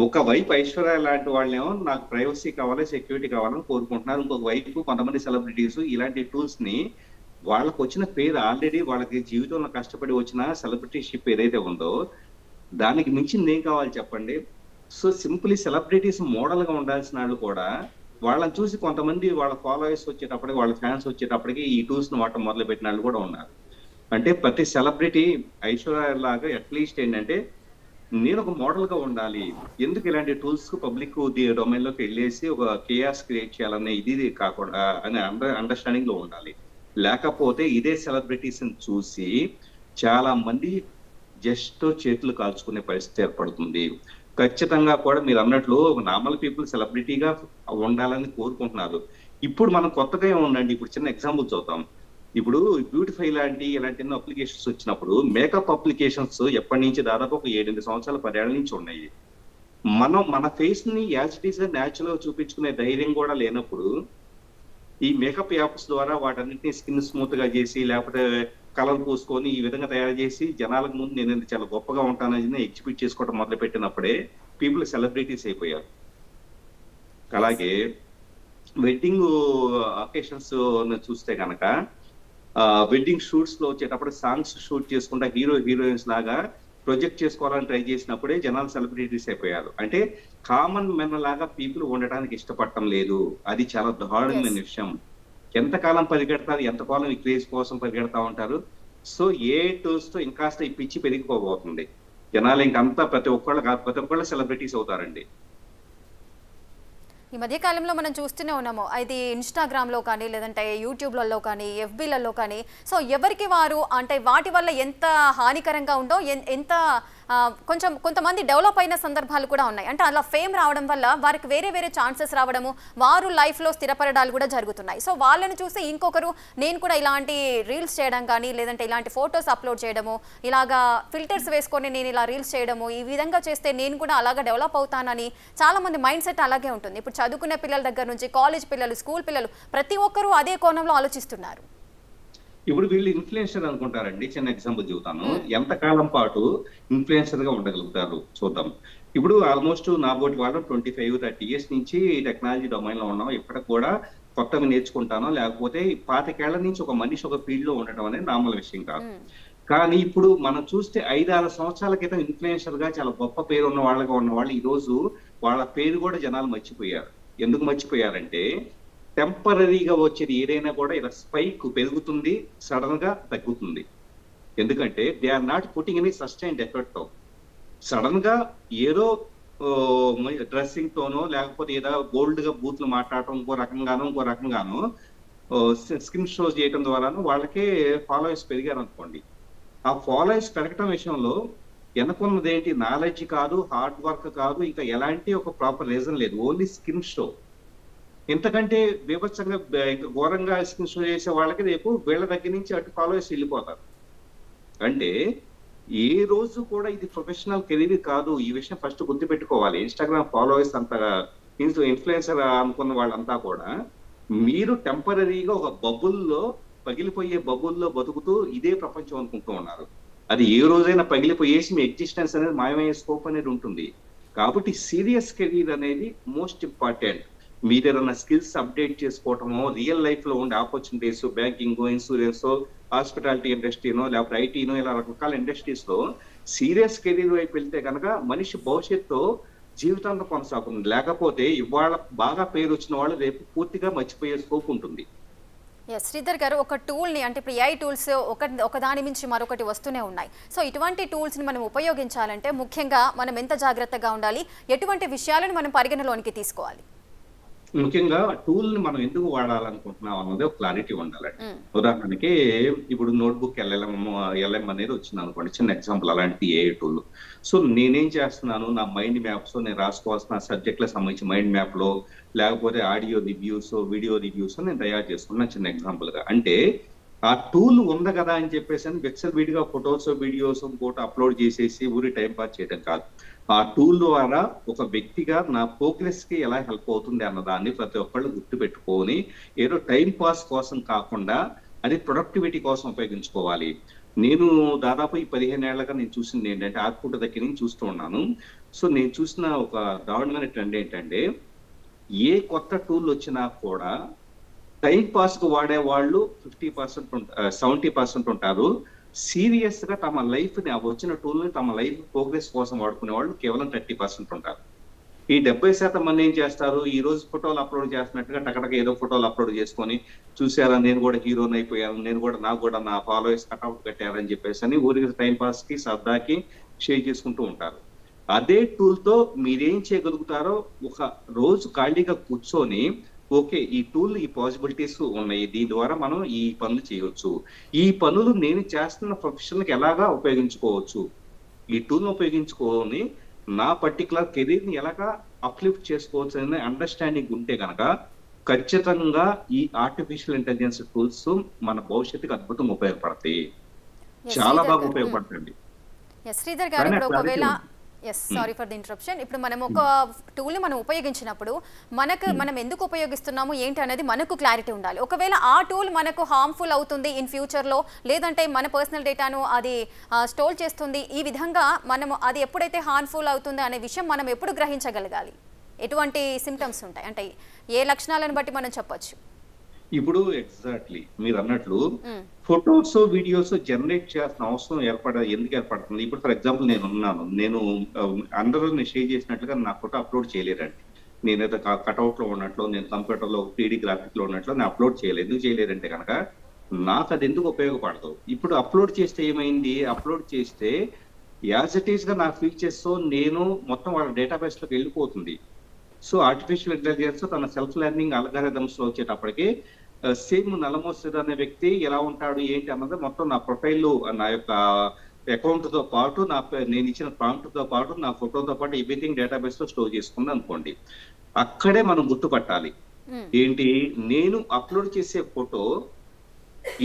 ఒకవైపు ఐశ్వర్య లాంటి వాళ్ళేమో నాకు ప్రైవసీ కావాలి, సెక్యూరిటీ కావాలని కోరుకుంటున్నారు. ఇంకొక వైపు కొంతమంది సెలబ్రిటీస్ ఇలాంటి టూల్స్ ని వాళ్ళకు వచ్చిన పేరు ఆల్రెడీ వాళ్ళకి జీవితంలో కష్టపడి వచ్చిన సెలబ్రిటీషిప్ ఏదైతే ఉందో దానికి మించింది ఏం కావాలి చెప్పండి? సో సింపుల్లీ సెలబ్రిటీస్ మోడల్ గా ఉండాల్సిన వాళ్ళు కూడా వాళ్ళని చూసి కొంతమంది వాళ్ళ ఫాలోవర్స్ వచ్చేటప్పటికి, వాళ్ళ ఫ్యాన్స్ వచ్చేటప్పటికి ఈ టూల్స్ ని వాడటం మొదలు పెట్టిన వాళ్ళు కూడా ఉన్నారు. అంటే ప్రతి సెలబ్రిటీ ఐశ్వర్య లాగా అట్లీస్ట్ ఏంటంటే నేను ఒక మోడల్ గా ఉండాలి, ఎందుకు ఇలాంటి టూల్స్ పబ్లిక్ డొమైన్ లోకి వెళ్ళేసి ఒక కేయాస్ క్రియేట్ చేయాలనే ఇది కాకుండా అనే అండర్స్టాండింగ్ లో ఉండాలి. లేకపోతే ఇదే సెలబ్రిటీస్ చూసి చాలా మంది జస్ట్ చేతులు కాల్చుకునే పరిస్థితి ఏర్పడుతుంది. ఖచ్చితంగా కూడా మీరు అన్నట్లు నార్మల్ పీపుల్ సెలబ్రిటీగా ఉండాలని కోరుకుంటున్నారు. ఇప్పుడు మనం కొత్తగా ఉండండి, ఇప్పుడు చిన్న ఎగ్జాంపుల్ చూద్దాం. ఇప్పుడు బ్యూటిఫై ఇలాంటి ఎన్నో అప్లికేషన్స్ వచ్చినప్పుడు మేకప్ అప్లికేషన్స్ ఎప్పటి నుంచి దాదాపు ఒక 7-8 సంవత్సరాల 10 ఏళ్ల నుంచి ఉన్నాయి. మనం మన ఫేస్ ని యాజ్ ఇట్ ఈస్ గా న్యాచురల్ చూపించుకునే ధైర్యం కూడా లేనప్పుడు ఈ మేకప్ యాప్స్ ద్వారా వాటన్నిటిని స్కిన్ స్మూత్ గా చేసి లేకపోతే కలర్ పూసుకొని ఈ విధంగా తయారు చేసి జనాలకు ముందు నేను చాలా గొప్పగా ఉంటానని ఎగ్జిబిట్ చేసుకోవడం మొదలు పెట్టినప్పుడే పీపుల్ సెలబ్రిటీస్ అయిపోయారు. అలాగే వెడ్డింగ్ అకేషన్స్ చూస్తే కనుక వెడ్డింగ్ షూట్స్ లో వచ్చేటప్పుడు సాంగ్స్ షూట్ చేసుకుంటా హీరోయిన్స్ లాగా ప్రొజెక్ట్ చేసుకోవాలని ట్రై చేసినప్పుడే జనాలు సెలబ్రిటీస్ అయిపోయారు. అంటే కామన్ మెన్ లాగా పీపుల్ ఉండటానికి ఇష్టపడటం లేదు. అది చాలా దారుణమైన విషయం. ఎంతకాలం పరిగెడతారు, ఎంతకాలం ఈ క్రేజ్ కోసం పరిగెడతా ఉంటారు. సో ఏ టూల్స్ తో ఇంకాస్త ఈ పిచ్చి పెరిగిపోబోతుంది. జనాలు ఇంకంతా ప్రతి ఒక్కళ్ళు సెలబ్రిటీస్ అవుతారండి. ఈ మధ్య కాలంలో మనం చూస్తూనే ఉన్నాము, అది ఇన్స్టాగ్రామ్లో కానీ లేదంటే యూట్యూబ్లలో కానీ ఎఫ్బీలలో కానీ. సో ఎవరికి వారు అంటే వాటి వల్ల ఎంత హానికరంగా ఉందో ఎంత కొంతమంది డెవలప్ అయిన సందర్భాలు కూడా ఉన్నాయి. అంటే అలా ఫేమ్ రావడం వల్ల వారికి వేరే వేరే ఛాన్సెస్ రావడము, వారు లైఫ్లో స్థిరపడడాలు కూడా జరుగుతున్నాయి. సో వాళ్ళని చూసి ఇంకొకరు నేను కూడా ఇలాంటి రీల్స్ చేయడం కానీ లేదంటే ఇలాంటి ఫొటోస్ అప్లోడ్ చేయడము, ఇలాగా ఫిల్టర్స్ వేసుకొని నేను ఇలా రీల్స్ చేయడము, ఈ విధంగా చేస్తే నేను కూడా అలాగా డెవలప్ అవుతానని చాలామంది మైండ్ సెట్ అలాగే ఉంటుంది. ఇప్పుడు చదువుకునే పిల్లల దగ్గర నుంచి కాలేజ్ పిల్లలు, స్కూల్ పిల్లలు ప్రతి ఒక్కరూ అదే కోణంలో ఆలోచిస్తున్నారు. ఇప్పుడు వీళ్ళు ఇన్ఫ్లుయెన్సర్ అనుకుంటారండి. చిన్న ఎగ్జాంపుల్ చెబుతాను, ఎంతకాలం పాటు ఇన్ఫ్లుయెన్సర్ గా ఉండగలుగుతారు చూద్దాం. ఇప్పుడు ఆల్మోస్ట్ నా బోటి వాళ్ళు 25-30 ఇయర్స్ నుంచి టెక్నాలజీ డొమైన్ లో ఉన్నాం. ఇప్పటికి కూడా కొత్తగా నేర్చుకుంటాను, లేకపోతే 25 ఏళ్ల నుంచి ఒక మనిషి ఒక ఫీల్డ్ లో ఉండటం అనేది నార్మల్ విషయం కాదు. కానీ ఇప్పుడు మనం చూస్తే 5-6 సంవత్సరాల క్రితం ఇన్ఫ్లుయెన్సర్ గా చాలా గొప్ప పేరు ఉన్న వాళ్ళు ఈ రోజు వాళ్ళ పేరు కూడా జనాలు మర్చిపోయారు. ఎందుకు మర్చిపోయారంటే టెంపరీగా వచ్చేది ఏదైనా కూడా ఇలా స్పైక్ పెరుగుతుంది, సడన్ గా తగ్గుతుంది. ఎందుకంటే they are not putting any sustained effort. Sudden గా ఏదో డ్రెస్సింగ్ తోనో లేకపోతే ఏదో బోల్డ్ గా బూత్లు మాట్లాడటం ఇంకో రకంగానో స్కిన్ షో చేయడం ద్వారాను వాళ్ళకే ఫాలోవర్స్ పెరిగారు అనుకోండి. ఆ ఫాలోవర్స్ పెరగటం విషయంలో వెనకున్నది ఏంటి? నాలెడ్జ్ కాదు, హార్డ్ వర్క్ కాదు, ఇంకా ఎలాంటి ఒక ప్రాపర్ రీజన్ లేదు, ఓన్లీ స్కిన్ షో. ఎంతకంటే బీభత్సంగా ఇంకా ఘోరంగా స్కిన్ షో చేసే వాళ్ళకి రేపు వీళ్ళ దగ్గర నుంచి అటు ఫాలోవర్స్ వెళ్ళిపోతారు. అంటే ఏ రోజు కూడా ఇది ప్రొఫెషనల్ కెరీర్ కాదు. ఈ విషయం ఫస్ట్ గుర్తుపెట్టుకోవాలి. ఇన్స్టాగ్రామ్ ఫాలోవర్స్ అంతగా ఇన్ఫ్లుయెన్సర్ అనుకున్న వాళ్ళంతా కూడా మీరు టెంపరీగా ఒక బబుల్లో పగిలిపోయే బబుల్లో బతుకుతూ ఇదే ప్రపంచం అనుకుంటూ ఉన్నారు. అది ఏ రోజైనా పగిలిపోయేసి మీ ఎగ్జిస్టెన్స్ అనేది మాయమయ్యే స్కోప్ అనేది ఉంటుంది. కాబట్టి సీరియస్ కెరీర్ అనేది మోస్ట్ ఇంపార్టెంట్. మీరు ఏదైనా స్కిల్స్ అప్డేట్ చేసుకోవటమో, రియల్ లైఫ్ లో ఉండే ఆపర్చునిటీస్, బ్యాంకింగ్, ఇన్సూరెన్స్, హాస్పిటాలిటీ ఇండస్ట్రీనో లేకపోతే ఐటీనో ఇలా రకరకాల ఇండస్ట్రీస్ లో సీరియస్ కెరీర్ వైపు వెళ్తే కనుక మనిషి భవిష్యత్తు జీవితాంతం కొనసాగుతుంది. లేకపోతే ఇవాళ బాగా పేరు వచ్చిన వాళ్ళు రేపు పూర్తిగా మర్చిపోయే స్కోప్ ఉంటుంది. శ్రీధర్ గారు, ఒక టూల్ని అంటే ఇప్పుడు ఏఐ టూల్స్ ఒకదాని మించి మరొకటి వస్తూనే ఉన్నాయి. సో ఇటువంటి టూల్స్ని మనం ఉపయోగించాలంటే ముఖ్యంగా మనం ఎంత జాగ్రత్తగా ఉండాలి, ఎటువంటి విషయాలను మనం పరిగణలోనికి తీసుకోవాలి? ముఖ్యంగా టూల్ ని మనం ఎందుకు వాడాలనుకుంటున్నాం అన్నది ఒక క్లారిటీ ఉండాలండి. ఉదాహరణకి ఇప్పుడు నోట్బుక్ ఎల్ఎం అనేది వచ్చింది అనుకోండి, చిన్న ఎగ్జాంపుల్ అలాంటి ఏ టూల్. సో నేనేం చేస్తున్నాను, నా మైండ్ మ్యాప్స్ నేను రాసుకోవాల్సిన సబ్జెక్టులకు సంబంధించి మైండ్ మ్యాప్ లో లేకపోతే ఆడియో రివ్యూస్, వీడియో రివ్యూస్ నేను తయారు చేసుకున్నాను చిన్న ఎగ్జాంపుల్ గా. అంటే ఆ టూల్ ఉంది కదా అని చెప్పేసి వెక్సల్ వీడిగా ఫొటోస్, వీడియోస్ ఇంకోటి అప్లోడ్ చేసేసి ఊరి టైం పాస్ చేయడం కాదు. ఆ టూల్ ద్వారా ఒక వ్యక్తిగా నా ప్రోగ్రెస్ కి ఎలా హెల్ప్ అవుతుంది అన్నదాన్ని ప్రతి ఒక్కళ్ళు గుర్తు పెట్టుకొని ఏదో టైం పాస్ కోసం కాకుండా అది ప్రొడక్టివిటీ కోసం ఉపయోగించుకోవాలి. నేను దాదాపు ఈ 15 ఏళ్లుగా నేను చూసింది ఏంటంటే ఆర్కుట్ దగ్గర నుంచి చూస్తూ ఉన్నాను. సో నేను చూసిన ఒక దారుణమైన ట్రెండ్ ఏంటంటే ఏ కొత్త టూల్ వచ్చినా కూడా టైం పాస్ కు వాడే వాళ్ళు 70% ఉంటారు. సీరియస్ గా తమ లైఫ్ ని వచ్చిన టూల్ ని తమ లైఫ్ ప్రోగ్రెస్ కోసం వాడుకునే వాళ్ళు కేవలం 30% ఉంటారు. ఈ 70% మంది ఏం చేస్తారు, ఈ రోజు ఫోటోలు అప్లోడ్ చేస్తున్నట్టుగా టకటక ఏదో ఫోటోలు అప్లోడ్ చేసుకొని చూసారా నేను కూడా హీరోని అయిపోయాను, నాకు కూడా నా ఫాలోవర్స్ కట్అవుట్ కట్టారని చెప్పేసి ఊరికి టైం పాస్ కి సరదాకి షేర్ చేసుకుంటూ ఉంటారు. అదే టూల్తో మీరేం చేయగలుగుతారో ఒక రోజు ఖాళీగా కూర్చొని ఓకే ఈ టూల్ ఈ పాసిబిలిటీస్ ఉన్నాయి, దీని ద్వారా మనం ఈ పనులు చేయవచ్చు, ఈ పనులు నేను చేస్తున్న ప్రొఫెషన్కి ఎలాగా ఉపయోగించుకోవచ్చు, ఈ టూల్ని ఉపయోగించుకొని నా పర్టికులర్ కెరీర్ని ఎలాగా అప్లిఫ్ట్ చేసుకోవచ్చు అనే అండర్స్టాండింగ్ ఉంటే కనుక ఖచ్చితంగా ఈ ఆర్టిఫిషియల్ ఇంటెలిజెన్స్ టూల్స్ మన భవిష్యత్తుకి అద్భుతంగా ఉపయోగపడతాయి, చాలా బాగా ఉపయోగపడుతుంది. శ్రీధర్ గారు, ఇప్పుడు ఒకవేళ సారీ ఫర్ ది ఇంటరప్షన్, ఇప్పుడు మనం ఒక టూల్ని మనం ఉపయోగించినప్పుడు మనం ఎందుకు ఉపయోగిస్తున్నాము ఏంటి అనేది మనకు క్లారిటీ ఉండాలి. ఒకవేళ ఆ టూల్ మనకు హార్మ్ఫుల్ అవుతుంది ఇన్ ఫ్యూచర్లో, లేదంటే మన పర్సనల్ డేటాను అది స్టోర్ చేస్తుంది, ఈ విధంగా మనము అది ఎప్పుడైతే హార్మ్ఫుల్ అవుతుంది అనే విషయం మనం ఎప్పుడు గ్రహించగలగాలి? ఎటువంటి సిమ్టమ్స్ ఉంటాయి, అంటే ఏ లక్షణాలను బట్టి మనం చెప్పొచ్చు? ఇప్పుడు ఎగ్జాక్ట్లీ మీరు అన్నట్లు ఫొటోస్ వీడియోస్ జనరేట్ చేయాల్సిన అవసరం ఎందుకు ఏర్పడుతుంది? ఇప్పుడు ఫర్ ఎగ్జాంపుల్ నేను అందరూ నేను షేర్ చేసినట్లుగా నా ఫోటో అప్లోడ్ చేయలేరండి. నేనైతే కట్అవుట్ లో ఉన్నట్లు, నేను కంప్యూటర్ లో 3D గ్రాఫిక్ లో ఉన్నట్లు నేను అప్లోడ్ చేయలేదు. ఎందుకు చేయలేదంటే కనుక నాకు అది ఎందుకు ఉపయోగపడదు. ఇప్పుడు అప్లోడ్ చేస్తే ఏమైంది, అప్లోడ్ చేస్తే యాజ్ ఇట్ ఈస్ గా నా ఫీచర్స్ నేను మొత్తం వాళ్ళ డేటాబేస్ లోకి వెళ్ళిపోతుంది. సో ఆర్టిఫిషియల్ ఇంటెలిజెన్స్ తన సెల్ఫ్ లెర్నింగ్ అల్గారిథమ్స్ లో వచ్చేటప్పటికి సేమ్ నలమోసర్ అనే వ్యక్తి ఎలా ఉంటాడు ఏంటి అన్నది మొత్తం నా ప్రొఫైల్, నా యొక్క అకౌంట్ తో పాటు నేను ఇచ్చిన ప్రాంప్ట్ తో పాటు నా ఫోటోతో పాటు ఎవ్రీథింగ్ డేటాబేస్ లో స్టోర్ చేసుకుంది అనుకోండి. అక్కడే మనం గుర్తుపట్టాలి ఏంటి, నేను అప్లోడ్ చేసే ఫోటో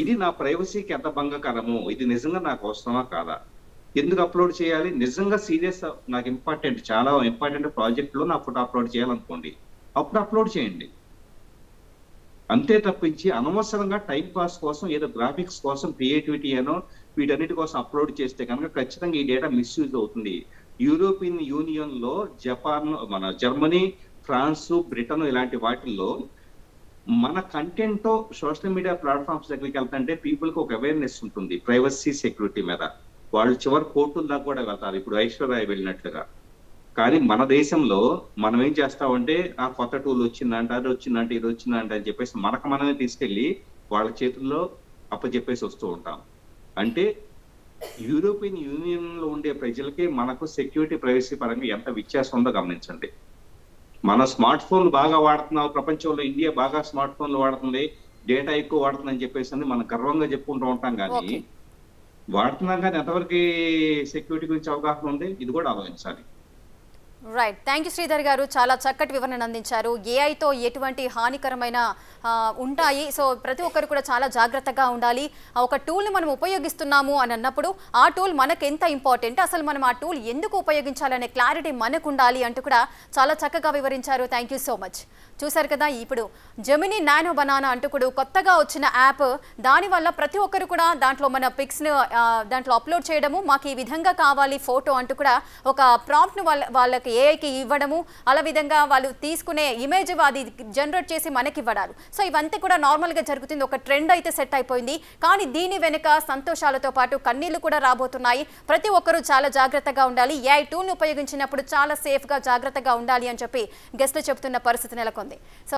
ఇది నా ప్రైవసీకి ఎంత భంగకరము, ఇది నిజంగా నాకు అవసరమా కాదా, ఎందుకు అప్లోడ్ చేయాలి, నిజంగా సీరియస్ నాకు ఇంపార్టెంట్ చాలా ఇంపార్టెంట్ ప్రాజెక్ట్ లో నా ఫోటో అప్లోడ్ చేయాలనుకోండి, అప్పుడు అప్లోడ్ చేయండి. అంతే తప్పించి అనవసరంగా టైం పాస్ కోసం ఏదో గ్రాఫిక్స్ కోసం క్రియేటివిటీ అనో వీటన్నిటి కోసం అప్లోడ్ చేస్తే కనుక ఖచ్చితంగా ఈ డేటా మిస్యూజ్ అవుతుంది. యూరోపియన్ యూనియన్ లో జపాన్, మన జర్మనీ, ఫ్రాన్స్, బ్రిటన్ ఇలాంటి వాటిల్లో మన కంటెంట్ తో సోషల్ మీడియా ప్లాట్ఫామ్స్ దగ్గరికి వెళ్తుంటే పీపుల్ కి ఒక అవేర్నెస్ ఉంటుంది ప్రైవసీ సెక్యూరిటీ మీద. వాళ్ళు చివరి కోర్టుల దాకా కూడా వెళ్తారు, ఇప్పుడు ఐశ్వర్య వెళ్ళినట్లుగా. కానీ మన దేశంలో మనం ఏం చేస్తామంటే ఆ కొత్త టూల్ వచ్చిందంట, అది వచ్చిందంటే, ఇది వచ్చిందంట అని చెప్పేసి మనమే తీసుకెళ్లి వాళ్ళ చేతుల్లో అప్పచెప్పేసి వస్తూ ఉంటాం. అంటే యూరోపియన్ యూనియన్ లో ఉండే ప్రజలకి మనకు సెక్యూరిటీ ప్రైవసీ పరంగా ఎంత వ్యత్యాసం ఉందో గమనించండి. మన స్మార్ట్ ఫోన్లు బాగా వాడుతున్నాం, ప్రపంచంలో ఇండియా బాగా స్మార్ట్ ఫోన్లు వాడుతుంది, డేటా ఎక్కువ వాడుతుంది అని చెప్పేసి మనం గర్వంగా చెప్పుకుంటూ ఉంటాం. కానీ వాడుతున్నాం కానీ ఎంతవరకు సెక్యూరిటీ గురించి అవగాహన ఉంది, ఇది కూడా ఆలోచించాలి. రైట్, థ్యాంక్ యూ శ్రీధర్ గారు, చాలా చక్కటి వివరణ అందించారు. ఏఐతో ఎటువంటి హానికరమైన ఉంటాయి, సో ప్రతి ఒక్కరు కూడా చాలా జాగ్రత్తగా ఉండాలి. ఒక టూల్ని మనం ఉపయోగిస్తున్నాము అని అన్నప్పుడు ఆ టూల్ మనకు ఎంత ఇంపార్టెంట్, అసలు మనం ఆ టూల్ ఎందుకు ఉపయోగించాలనే క్లారిటీ మనకు ఉండాలి అంటూ కూడా చాలా చక్కగా వివరించారు. Thank you so much. చూసారు కదా, ఇప్పుడు జెమినీ నానో బనానా అంటూ కూడా కొత్తగా వచ్చిన యాప్, దానివల్ల ప్రతి ఒక్కరు కూడా దాంట్లో మన పిక్స్ను దాంట్లో అప్లోడ్ చేయడము, మాకు ఈ విధంగా కావాలి ఫోటో అంటూ కూడా ఒక ప్రాంప్ట్ను వాళ్ళకి ఏఐకి ఇవ్వడము, అలా విధంగా వాళ్ళు తీసుకునే ఇమేజ్ అది జనరేట్ చేసి మనకి ఇవ్వడాలు. సో ఇవంతా కూడా నార్మల్గా జరుగుతుంది, ఒక ట్రెండ్ అయితే సెట్ అయిపోయింది. కానీ దీని వెనుక సంతోషాలతో పాటు కన్నీళ్లు కూడా రాబోతున్నాయి. ప్రతి ఒక్కరూ చాలా జాగ్రత్తగా ఉండాలి, ఏఐ టూల్ని ఉపయోగించినప్పుడు చాలా సేఫ్గా జాగ్రత్తగా ఉండాలి అని చెప్పి గెస్ట్లు చెబుతున్న పరిస్థితి నెలకొంది. సో